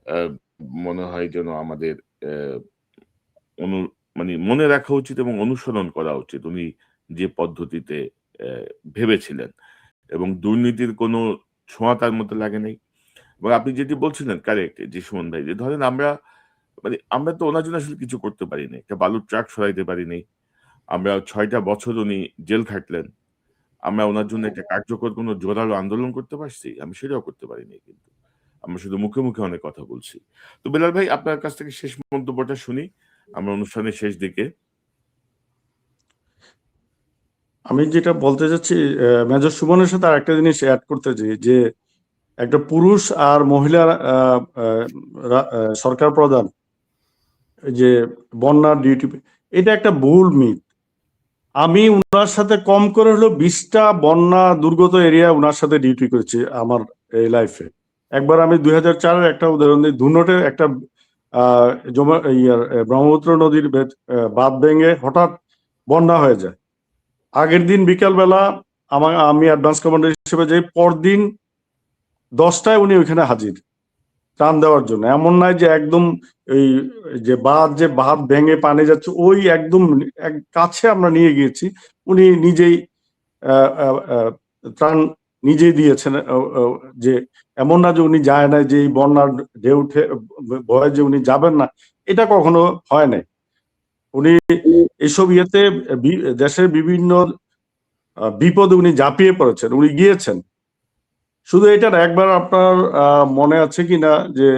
আহ, মনে হয় যেন আমাদের আহ, অনু মানে মনে রাখা উচিত এবং অনুসরণ করা উচিত উনি যে পদ্ধতিতে আহ, ভেবেছিলেন। এবং দুর্নীতির কোনো ছোঁয়া তার মধ্যে লাগে নাই। এবং আপনি যেটি বলছিলেন কারেক্ট, যে সুমন ভাই, যে ধরেন আমরা তো ওনার জন্য আসলে কিছু করতে পারিনি, একটা বালুর ট্রাক সরাইতে পারিনি। আমরা 6টা বছর উনি জেল খাটলেন, আমরা ওনার জন্য একটা কার্যকর কোনো জোরালো আন্দোলন করতে পারছি? আমি সেটাও করতে পারিনি, কিন্তু আমরা শুধু মুখে মুখে অনেক কথা বলছি। তো বেলাল ভাই, আপনার কাছ থেকে শেষ মন্তব্যটা শুনি আমরা অনুষ্ঠানের শেষ দিকে। আমি যেটা বলতে চাচ্ছি, মেজর সুমনের সাথে আরেকটা জিনিস অ্যাড করতে চাই, যে একটা পুরুষ আর মহিলা সরকার প্রধান, যে বন্যার ডিউটি, এটা একটা ভুল মিথ। আমি উনার সাথে কম করে হলো 20টা বন্যা দুর্গত এরিয়া উনার সাথে ডিউটি করেছি আমার এই লাইফে। একবার আমি 2004-এর একটা উদাহরণ দিই, ধুনটে একটা ব্রহ্মপুত্র নদীর বাঁধ ভেঙে হঠাৎ বন্যা হয়ে যায়। আগের দিন বিকালবেলা আমি অ্যাডভান্স কমান্ডার হিসেবে যাই, পরদিন 10টায় উনি ওইখানে হাজির ত্রাণ দেওয়ার জন্য। এমন নয় যে একদম এই যে বাঁধ ভেঙে পানি যাচ্ছে ওই একদম কাছে আমরা নিয়ে গিয়েছি, উনি নিজেই ত্রাণ নিজেই দিয়েছেন। যে এমন না যে উনি যায় না, যে এই বন্যার ঢেউ ভয়ে যে উনি যাবেন না, এটা কখনো হয় নাই। উনি এইসব ইয়েতে দেশের বিভিন্ন বিপদে উনি ঝাঁপিয়ে পড়েছেন, উনি গিয়েছেন। শুধু এটা একবার আপনার মনে আছে কিনা যে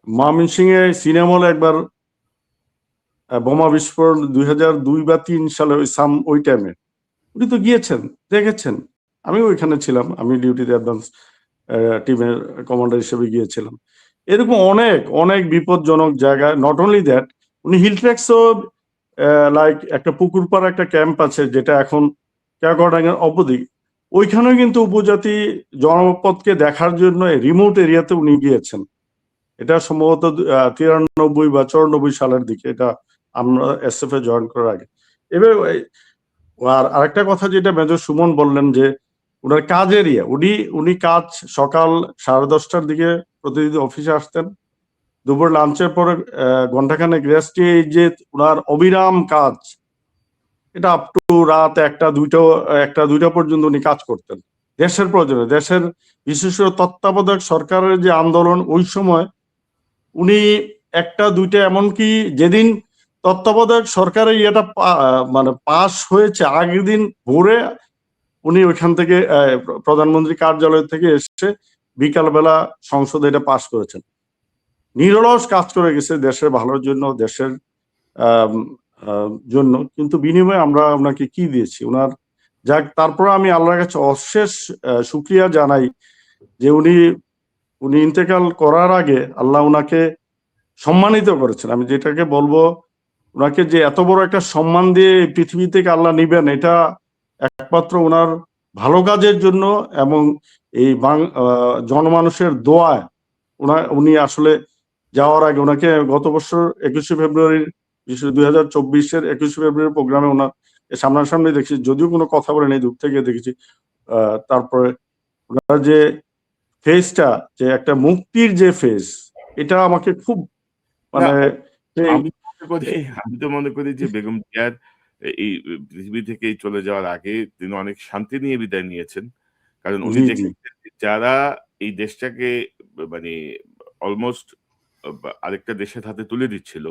ময়মনসিংহে সিনেমা হলে একবার বোমা বিস্ফোরণ 2002 বা 3 সালে ওই টাইমে উনি তো গিয়েছেন, দেখেছেন। আমি ওইখানে ছিলাম, আমি ডিউটিতে অ্যাডভান্স টিমের কমান্ডার হিসেবে গিয়েছিলাম। এরকম অনেক অনেক বিপজ্জনক জায়গায়, নট অনলি দ্যাট, উনি হিলট্র্যাক্সও লাইক একটা পুকুরপাড়া একটা ক্যাম্প আছে যেটা এখন কেয়ারগড়াঙ্গের অপোজিট, ওইখানেও কিন্তু উপজাতি জনপদকে দেখার জন্য রিমোট এরিয়াতে উনি গিয়েছেন। এটা সম্ভবত 93 বা 94 সালের দিকে, এটা আমরা এসএফ এ জয়েন করার আগে। এবার আর আরেকটা কথা যেটা মেজর সুমন বললেন, যে ওনার কাজ এরিয়া, উনি কাজ সকাল 10:30টার দিকে প্রতিদিন অফিসে আসতেন, দুপুর লাঞ্চের পরে ঘন্টাখানেক রেস্ট নিয়ে, এই যে ওনার অবিরাম কাজ, এটা আপ টু রাত 1-2টা পর্যন্ত উনি কাজ করতেন দেশের প্রয়োজনে। দেশের বিশেষ করে তত্ত্বাবধায়ক সরকারের যে আন্দোলন, ওই সময় উনি 1-2টা, এমনকি যেদিন তত্ত্বাবধায়ক সরকারের ইয়েটা মানে পাশ হয়েছে, আগের দিন ভোরে উনি ওইখান থেকে প্রধানমন্ত্রী কার্যালয় থেকে এসে বিকালবেলা সংসদে এটা পাশ করেছেন। নিরলস কাজ করে গেছে দেশের ভালোর জন্য, দেশের জন্য। কিন্তু বিনিময়ে আমরা ওনাকে কি দিয়েছি? ওনার যাক, তারপর আমি আল্লাহর কাছে অশেষ শুকরিয়া জানাই যে উনি ইন্তেকাল করার আগে আল্লাহ উনাকে সম্মানিত করেছেন। আমি যেটাকে বলবো, ওনাকে যে এত বড় একটা সম্মান দিয়ে পৃথিবী থেকে আল্লাহ নিবেন, এটা একমাত্র ওনার ভালো কাজের জন্য এবং এই জনমানুষের দোয়ায়। উনি আসলে যাওয়ার আগে ওনাকে গত বছর 21শে ফেব্রুয়ারির 2024-এর 21শে ফেব্রুয়ারি প্রোগ্রামে ওনার সামনাসামনি দেখেছি, যদিও কোনো কথা বলে নেই, দূর থেকে দেখেছি। তারপরে ওনার যে ফেসটা, যে একটা মুক্তির যে ফেস, এটা আমাকে খুব না, মানে আমি তো মনে করি যে বেগম জিয়ার এই পৃথিবী থেকে চলে যাওয়ার আগে তিনি অনেক শান্তি নিয়ে বিদায় নিয়েছেন। কারণ উনি জি জি দেখেছেন যে যারা এই দেশটাকে মানে অলমোস্ট আরেকটা দেশের হাতে তুলে দিচ্ছিল,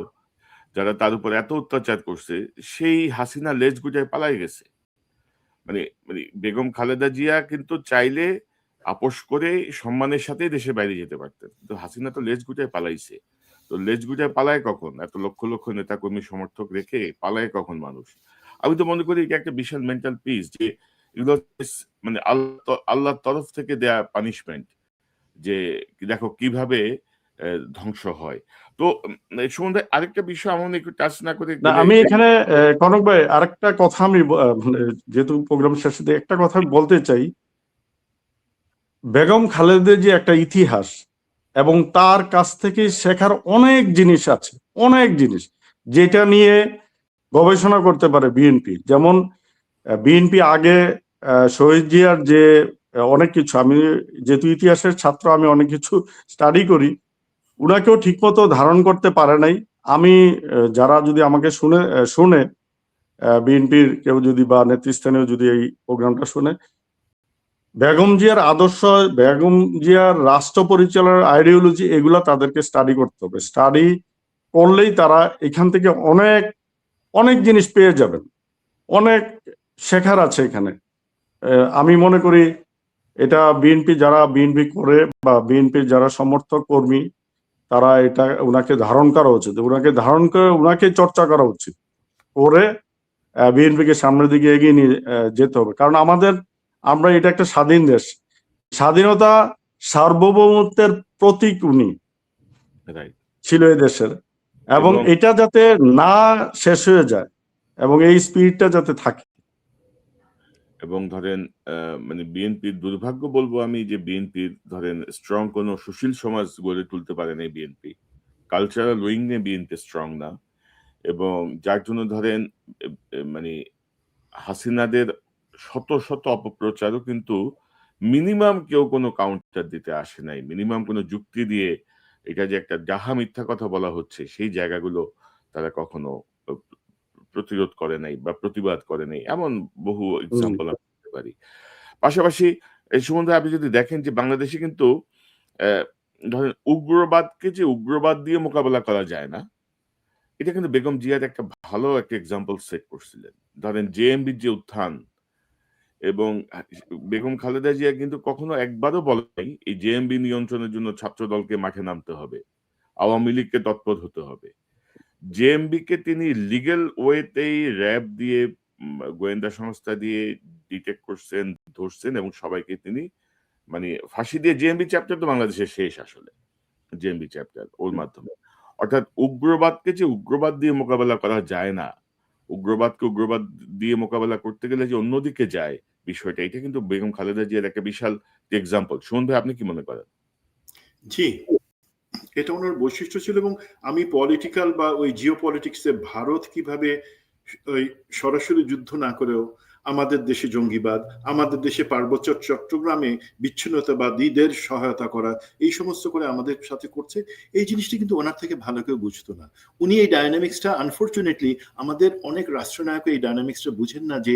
যারা তার উপর এত অত্যাচার করছে, সেই হাসিনা লেজ গুটায় পালায় গেছে। মানে মানে বেগম খালেদা জিয়া কিন্তু চাইলে আপোস করে সম্মানের সাথেই দেশের বাইরে যেতে পারতেন। কিন্তু হাসিনা তো লেজ গুটায় পালাইছে। তো লেজ গুটায় পালায় কখন? এত লক্ষ, লক্ষ নেতাকর্মী সমর্থক রেখে পালায় কখন মানুষ? আমি তো মনে করি এটা একটা বিশাল মেন্টাল পিস যে এগুলো মানে আল্লাহর তরফ থেকে দেয়া পানিশমেন্ট। যে দেখো কিভাবে ধ্বংস হয়। তো সুমন ভাই আরেকটা বিষয় আমার মনে হয় একটু টাচ না করে না, গেলে আমি এখানে কনক ভাই আরেকটা কথা আমি মানে যেহেতু প্রোগ্রাম শেষে দিয়ে একটা কথা আমি বলতে চাই। বেগম খালেদের যে একটা ইতিহাস এবং তার কাছ থেকে শেখার অনেক জিনিস আছে, অনেক জিনিস যেটা নিয়ে গবেষণা করতে পারে বিএনপি। যেমন বিএনপি আগে শহীদ জিয়ার যে অনেক কিছু, আমি যেহেতু ইতিহাসের ছাত্র আমি অনেক কিছু স্টাডি করি, উনাকেও ঠিকমতো ধারণ করতে পারে নাই। আমি যারা যদি আমাকে শুনে বিএনপির কেউ যদি বা নেতৃস্থানীয় যদি এই প্রোগ্রামটা শুনে, বেগম জিয়ার আদর্শ, বেগম জিয়ার রাষ্ট্র পরিচালনার আইডিওলজি, এগুলা তাদেরকে স্টাডি করতে হবে। স্টাডি করলেই তারা এখান থেকে অনেক অনেক জিনিস পেয়ে যাবেন, অনেক শেখার আছে এখানে। আমি মনে করি এটা বিএনপি যারা বিএনপি করে বা বিএনপির যারা সমর্থক কর্মী, তারা এটা উনাকে ধারণ করা উচিত, উনাকে ধারণ করে উনাকে চর্চা করা উচিত, করে বিএনপিকে সামনের দিকে এগিয়ে নিয়ে যেতে হবে। কারণ আমরা এটা একটা স্বাধীন দেশ, স্বাধীনতা সার্বভৌমত্বের প্রতীক উনি রাইট ছিল এই দেশের, এবং এবং এটা যাতে না শেষ হয়ে যায় এবং এই স্পিরিটটা যাতে থাকে। এবং ধরেন মানে বিএনপির দুর্ভাগ্য বলবো আমি যে বিএনপির ধরেন স্ট্রং কোনো সুশীল সমাজ গড়ে তুলতে পারে নাই বিএনপি। কালচারাল উইং নিয়ে বিএনপি স্ট্রং না। এবং যার জন্য ধরেন মানে হাসিনাদের শত, শত অপপ্রচারও কিন্তু মিনিমাম কেউ কোনো কাউন্টার দিতে আসে নাই। মিনিমাম কোনো যুক্তি দিয়ে এটা যে একটা ডাহা মিথ্যা কথা বলা হচ্ছে, সেই জায়গাগুলো তারা কখনো অ প্রতিরোধ করে নাই বা প্রতিবাদ করে নাই। এমন বহু এক্সাম্পল আমি দিতে পারি। পাশাপাশি এই সম্বন্ধে আপনি যদি দেখেন যে বাংলাদেশে কিন্তু অ্যা ধরেন উগ্রবাদকে যে উগ্রবাদ দিয়ে মোকাবেলা করা যায় না, এটা কিন্তু বেগম জিয়াদ একটা ভালো একটা এক্সাম্পল সেট করছিলেন। ধরেন জেএমবির যে উত্থান এবং বেগম খালেদা জিয়া কিন্তু কখনো একবারও বলেন নাই এই জেএমবি নিয়ন্ত্রণের জন্য ছাত্রদলকে মাঠে নামতে হবে। আওয়ামী লীগকে তৎপর হতে হবে। জেএমবিকে তিনি লিগ্যাল ওয়েতেই র‍্যাব দিয়ে গোয়েন্দা সংস্থা দিয়ে ডিটেক্ট করছেন, ধরছেন এবং সবাইকে তিনি মানে ফাঁসি দিয়ে জেএমবি চ্যাপ্টার তো বাংলাদেশের শেষ আসলে। জেএমবি চ্যাপ্টার ওর মাধ্যমে। অর্থাৎ উগ্রবাদকে যে উগ্রবাদ দিয়ে মোকাবেলা করা যায় না, উগ্রবাদকে উগ্রবাদ দিয়ে মোকাবেলা করতে গেলে যে অন্যদিকে যায় বিষয়টা, এটা কিন্তু বেগম খালেদা জিয়ার একটা বিশাল এক্সাম্পল। সুমন ভাই আপনি কি মনে করেন? জি, এটা ওনার বৈশিষ্ট্য ছিল। এবং আমি পলিটিক্যাল বা ওই জিও পলিটিক্সে ভারত কিভাবে ওই সরাসরি যুদ্ধ না করেও আমাদের দেশে জঙ্গিবাদ, আমাদের দেশে পার্বত্য চট্টগ্রামে বিচ্ছিন্নতাবাদীদের সহায়তা করা, এই সমস্ত করে আমাদের সাথে করছে, এই জিনিসটি কিন্তু ওনার থেকে ভালো কেউ বুঝতো না। উনি এই ডায়নামিক্সটা, আনফর্চুনেটলি আমাদের অনেক রাষ্ট্রনায়ক এই ডায়নামিক্সটা বুঝেন না, যে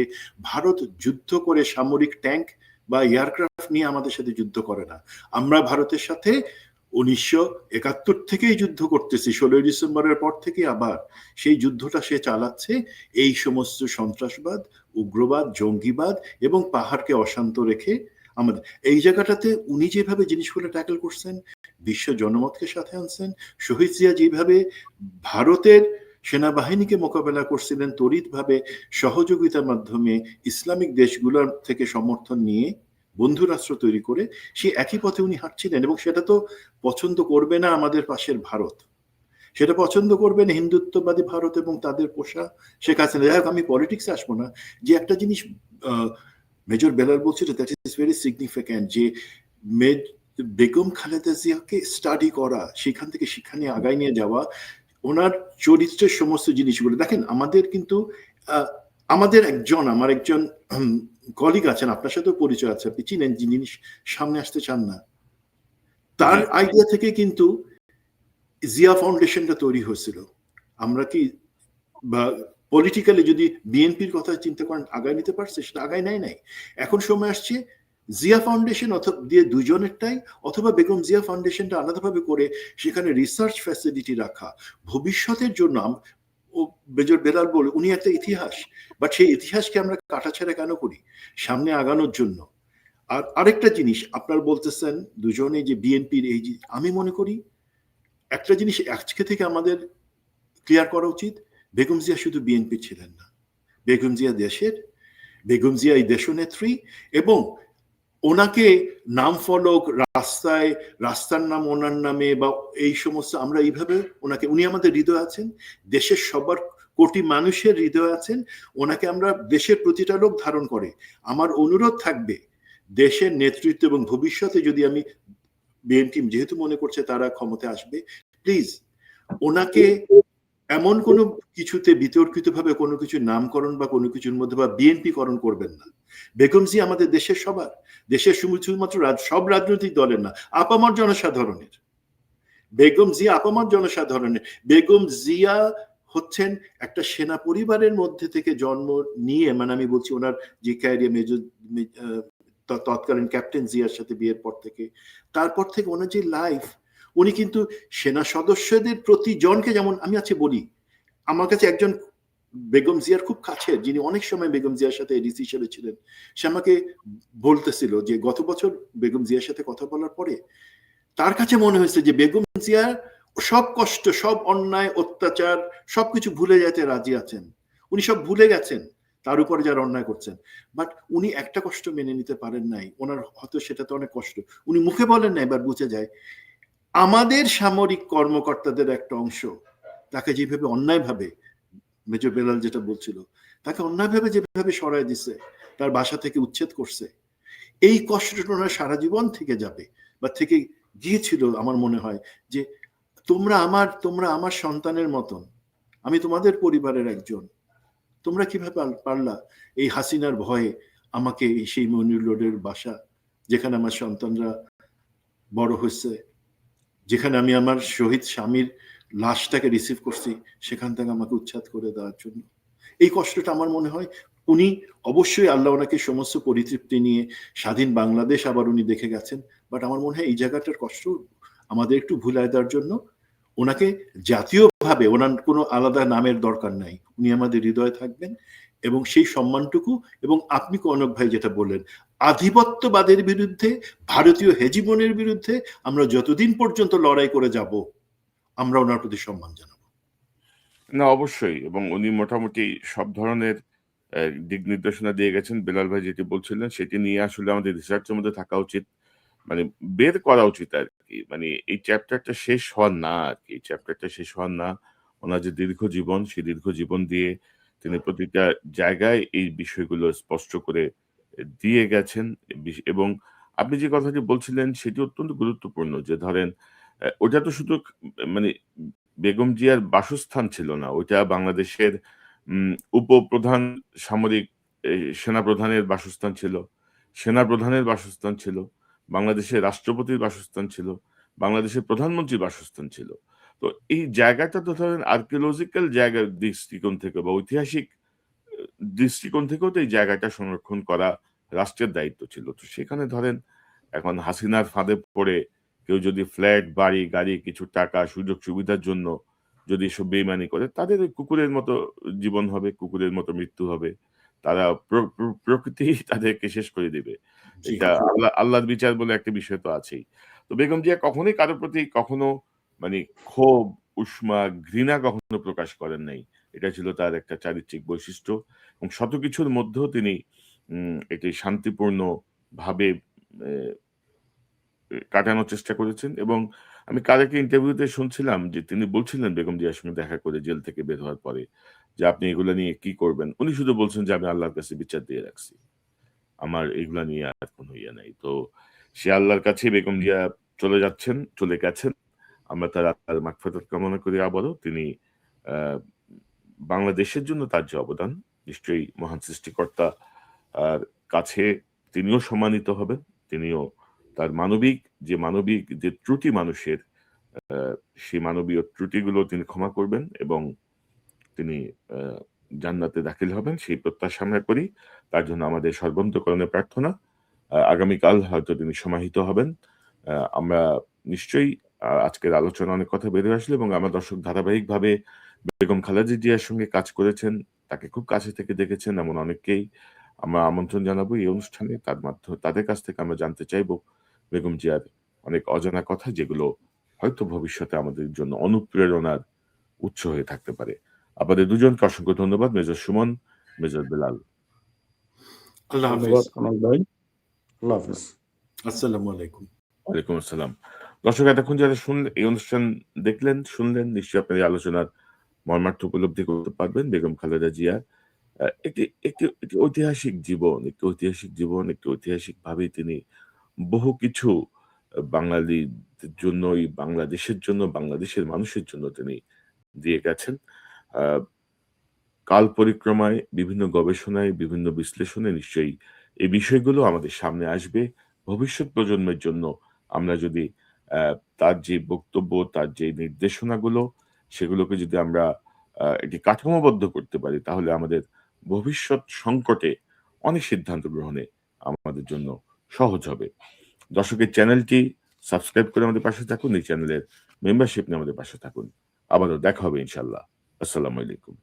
ভারত যুদ্ধ করে সামরিক ট্যাঙ্ক বা এয়ারক্রাফট নিয়ে আমাদের সাথে যুদ্ধ করে না। আমরা ভারতের সাথে 1971 থেকেই যুদ্ধ করতেছি, 16ই ডিসেম্বরের পর থেকে আবার সেই যুদ্ধটা সে চালাচ্ছে এই সমস্ত সন্ত্রাসবাদ, উগ্রবাদ, জঙ্গিবাদ এবং পাহাড়কে অশান্ত রেখে আমাদের এই জায়গাটাতে উনি যেভাবে জিনিসগুলো ট্যাকল করছেন, বিশ্ব জনমতকে সাথে আনছেন। শহীদ জিয়া যেভাবে ভারতের সেনাবাহিনীকে মোকাবেলা করছিলেন তড়িৎভাবে সহযোগিতার মাধ্যমে, ইসলামিক দেশগুলোর থেকে সমর্থন নিয়ে বন্ধু রাষ্ট্র তৈরি করে, সে একই পথে উনি হাঁটছিলেন। এবং সেটা তো পছন্দ করবে না আমাদের পাশের ভারত, সেটা পছন্দ করবেন হিন্দুত্ববাদী ভারত এবং তাদের পোষা শেখ হাসিনা। যাই হোক, আমি পলিটিক্সে আসবো না। যে একটা জিনিস মেজর বেলাল বলছিল, দ্যাট ইজ ভেরি সিগনিফিক্যান্ট, যে বেগম খালেদা জিয়াকে স্টাডি করা, সেখান থেকে শিক্ষা নিয়ে আগায় নিয়ে যাওয়া, ওনার চরিত্রের সমস্ত জিনিসগুলো দেখেন। আমাদের কিন্তু আমার একজন কলিগ আছেন, আপনার সাথেও পরিচয় আছে, আপনি চিনেন, যে জিনিস সামনে আসতে চান না, তার আইডিয়া থেকে কিন্তু জিয়া ফাউন্ডেশনটা তৈরি হয়েছিল। আমরা কি বা পলিটিক্যালি যদি বিএনপির কথা চিন্তা করেন আগায় নিতে পারছে, সেটা আগায় নাই। এখন সময় আসছে জিয়া ফাউন্ডেশন অথবা দিয়ে দুজনেরটাই, অথবা বেগম জিয়া ফাউন্ডেশনটা আলাদাভাবে করে সেখানে রিসার্চ ফ্যাসিলিটি রাখা ভবিষ্যতের জন্য। ও মেজর বেলাল বলে উনি একটা ইতিহাস, বাট সেই ইতিহাসকে আমরা কাটাছেড়া কেন করি? সামনে আগানোর জন্য। আর আরেকটা জিনিস আপনার বলতেছেন দুজনে যে বিএনপির এই যে, আমি মনে করি একটা জিনিস আজকে থেকে আমাদের ক্লিয়ার করা উচিত, বেগম জিয়া শুধু বিএনপি ছিলেন না, বেগম জিয়া দেশের, বেগম জিয়া এই দেশনেত্রী, এবং ওনাকে নাম ফলক রাস্তায়, রাস্তার নাম ওনার নামে বা এই সমস্ত, আমরা এইভাবে ওনাকে, উনি আমাদের হৃদয় আছেন, দেশের সবার কোটি মানুষের হৃদয় আছেন, ওনাকে আমরা দেশের প্রতিটা লোক ধারণ করে। আমার অনুরোধ থাকবে দেশের নেতৃত্ব এবং ভবিষ্যতে যদি আমি বিএনপি যেহেতু মনে করছে তারা ক্ষমতায় আসবে, প্লিজ ওনাকে এমন কোনো কিছুতে বিতর্কিতভাবে কোনো কিছু নামকরণ বা কোনো কিছুর মধ্যে বা বিএনপি করণ করবেন না। বেগম জিয়া আমাদের দেশের সবার, দেশের শুধুমাত্র সব রাজনৈতিক দলের না, আপামর জনসাধারণের। বেগম জিয়া আপামর জনসাধারণের। বেগম জিয়া হচ্ছেন একটা সেনা পরিবারের মধ্যে থেকে জন্ম নিয়ে, মানে আমি বলছি ওনার যে ক্যারিয়ার, মেজর তৎকালীন ক্যাপ্টেন জিয়ার সাথে বিয়ের পর থেকে, তারপর থেকে ওনার যে লাইফ, উনি কিন্তু সেনা সদস্যদের প্রতি জনকে, যেমন আমি আছে বলি, আমার কাছে একজন বেগম জিয়ার খুব কাছের, যিনি অনেক সময় বেগম জিয়ার সাথে এডিসি হিসেবে ছিলেন, সে আমাকে বলতেছিল যে গত বছর বেগম জিয়ার সাথে কথা বলার পরে তার কাছে মনে হয়েছে যে বেগম জিয়া সব কষ্ট, সব অন্যায় অত্যাচার সবকিছু ভুলে যেতে রাজি আছেন। উনি সব ভুলে গেছেন তার উপরে যারা অন্যায় করছেন, বাট উনি একটা কষ্ট মেনে নিতে পারেন নাই। ওনার হয়তো সেটাতে অনেক কষ্ট, উনি মুখে বলেন না, এবার বুঝে যায় আমাদের সামরিক কর্মকর্তাদের একটা অংশ তাকে যেভাবে অন্যায়ভাবে, মেজর বেলাল যেটা বলছিল, তাকে অন্যায়ভাবে যেভাবে সরায় দিছে, তার বাসা থেকে উচ্ছেদ করছে, এই কষ্টটা ওনার সারা জীবন থেকে যাবে বা থেকে গিয়েছিল। আমার মনে হয় যে তোমরা আমার সন্তানের মতন, আমি তোমাদের পরিবারের একজন, তোমরা কিভাবে পারলা এই হাসিনার ভয়ে আমাকে সেই মনির রোডের বাসা, যেখানে আমার সন্তানরা বড় হয়েছে, যেখানে আমি আমার শহীদ স্বামীর লাশটাকে রিসিভ করছি, সেখান থেকে আমাকে উচ্ছেদ করে দেওয়ার জন্য। এই কষ্টটা আমার মনে হয় উনি অবশ্যই, আল্লাহ ওনাকে সমস্ত পরিতৃপ্তি নিয়ে স্বাধীন বাংলাদেশ আবার উনি দেখে গেছেন, বাট আমার মনে হয় এই জায়গাটার কষ্ট আমাদের একটু ভুলায় দেওয়ার জন্য ওনাকে জাতীয়ভাবে, ওনার কোনো আলাদা নামের দরকার নাই, উনি আমাদের হৃদয়ে থাকবেন। এবং সেই সম্মানটুকু, এবং আপনি কনক ভাই যেটা বললেন, আধিপত্যবাদের বিরুদ্ধে, ভারতীয় হেজিমনের বিরুদ্ধে আমরা যতদিন পর্যন্ত লড়াই করে যাব, আমরা ওনার প্রতি সম্মান জানাবো। না, অবশ্যই। এবং উনি মোটামুটি সব ধরনের দিক নির্দেশনা দিয়ে গেছেন। বেলাল ভাই যেটি বলছিলেন সেটি নিয়ে আসলে আমাদের রিসার্চের মধ্যে থাকা উচিত, মানে বের করা উচিত আর কি। মানে এই চ্যাপ্টারটা শেষ হওয়ার না আর কি, এই চ্যাপ্টারটা শেষ হওয়ার না। ওনার যে দীর্ঘ জীবন, সেই দীর্ঘ জীবন দিয়ে তিনি প্রতিটা জায়গায় এই বিষয়গুলো স্পষ্ট করে দিয়ে গেছেন। এবং আপনি যে কথাটি বলছিলেন সেটি অত্যন্ত গুরুত্বপূর্ণ, যে ধরেন ওটা তো শুধু মানে বেগম জিয়ার বাসস্থান ছিল না, ওইটা বাংলাদেশের উপপ্রধান সামরিক সেনাপ্রধানের বাসস্থান ছিল, সেনাপ্রধানের বাসস্থান ছিল, বাংলাদেশের রাষ্ট্রপতির বাসস্থান ছিল, বাংলাদেশের প্রধানমন্ত্রীর বাসস্থান ছিল। তো এই জায়গাটা তো ধরেন আর্কিওলজিক্যাল জায়গার দৃষ্টিকোণ থেকে বা ঐতিহাসিক দৃষ্টিকোণ থেকেও তো এই জায়গাটা সংরক্ষণ করা রাষ্ট্রের দায়িত্ব ছিল। তো সেখানে ধরেন এখন হাসিনার ফাঁদে পড়ে কেউ যদি ফ্ল্যাট, বাড়ি, গাড়ি, কিছু টাকা, সুযোগ সুবিধার জন্য যদি এসব বেইমানি করে, তাদের ওই কুকুরের মতো জীবন হবে, কুকুরের মতো মৃত্যু হবে। তারা প্রকৃতি তাদেরকে শেষ করে দিবে। জি, এটা আল্লাহর বিচার বলে একটা বিষয় তো আছেই। তো বেগম জিয়া কখনোই কারো প্রতি কখনো মানে ক্ষোভ, উষ্মা, ঘৃণা কখনো প্রকাশ করেন নাই। এটা ছিল তার একটা চারিত্রিক বৈশিষ্ট্য, এবং শত কিছুর মধ্যেও তিনি এটি শান্তিপূর্ণ ভাবে কাটানোর চেষ্টা করেছেন। এবং আমি কার একটা ইন্টারভিউতে শুনছিলাম যে তিনি বলছিলেন বেগম জিয়ার সঙ্গে দেখা করে জেল থেকে বের হওয়ার পরে যে, "আপনি এগুলা নিয়ে কি করবেন?" উনি শুধু বলছেন যে, "আমি আল্লাহর কাছে বিচার দিয়ে রাখছি। আমার এগুলা নিয়ে আর কোনো ইয়ে নাই।" তো সে আল্লাহর কাছে বেগম জিয়া চলে যাচ্ছেন, চলে গেছেন। আমরা তার আত্মার মাগফিরাত কামনা করি আবারও। তিনি আ বাংলাদেশের জন্য তার যে অবদান, নিশ্চয়ই মহান সৃষ্টিকর্তা আর কাছে তিনিও সম্মানিত হবেন, তিনিও তার মানবিক যে ত্রুটি মানুষের, সেই মানবীয় ত্রুটিগুলো তিনি ক্ষমা করবেন এবং তিনি জান্নাতে দাখিল হবেন সেই প্রত্যাশা আমরা করি। তার জন্য আমাদের সর্বান্তকরণে প্রার্থনা। আগামীকাল হয়তো তিনি সমাহিত হবেন। আমরা নিশ্চয়ই আজকের আলোচনা অনেক কথা বেরিয়ে আসলো এবং আমার দর্শক ধারাবাহিকভাবে বেগম খালেদা জিয়ার সঙ্গে কাজ করেছেন, তাকে খুব কাছে থেকে দেখেছেন এমন অনেককেই আমরা আমন্ত্রণ জানাবো এই অনুষ্ঠানে। তার মাধ্যমে তাদের কাছ থেকে আমরা জানতে চাইবো বেগম জিয়ার অনেক অজানা কথা, যেগুলো হয়তো ভবিষ্যতে আমাদের জন্য অনুপ্রেরণার উৎস হয়ে থাকতে পারে। আপনাদের দুজনকে অসংখ্য ধন্যবাদ, মেজর সুমন, মেজর বেলাল। আল্লাহ হাফিজ। ধন্যবাদ কনক ভাই। আল্লাহ হাফিজ। আসসালামু আলাইকুম। ওয়ালাইকুম আসসালাম। দর্শক, এতক্ষণ যারা শুনলেন, এই অনুষ্ঠান দেখলেন, শুনলেন, নিশ্চয়ই আপনার এই আলোচনার মর্মার্থ উপলব্ধি করতে পারবেন। বেগম খালেদা জিয়ার একটি একটি একটি ঐতিহাসিক জীবন, একটি ঐতিহাসিক ভাবে তিনি বহু কিছু বাঙালিদের জন্যই, বাংলাদেশের জন্য, বাংলাদেশের মানুষের জন্য তিনি দিয়ে গেছেন। আহ কাল পরিক্রমায়, বিভিন্ন গবেষণায়, বিভিন্ন বিশ্লেষণে নিশ্চয়ই এই বিষয়গুলো আমাদের সামনে আসবে। ভবিষ্যৎ প্রজন্মের জন্য আমরা যদি তার যে বক্তব্য, তার যে নির্দেশনাগুলো, সেগুলোকে যদি আমরা একটি কাঠামোবদ্ধ করতে পারি, তাহলে আমাদের ভবিষ্যৎ সংকটে অনেক সিদ্ধান্ত গ্রহণে আমাদের জন্য সহজ হবে। দর্শকের চ্যানেলটি সাবস্ক্রাইব করে আমাদের পাশে থাকুন, এই চ্যানেলের মেম্বারশিপ নিয়ে আমাদের পাশে থাকুন। আবারও দেখা হবে ইনশাল্লাহ। আসসালামু আলাইকুম।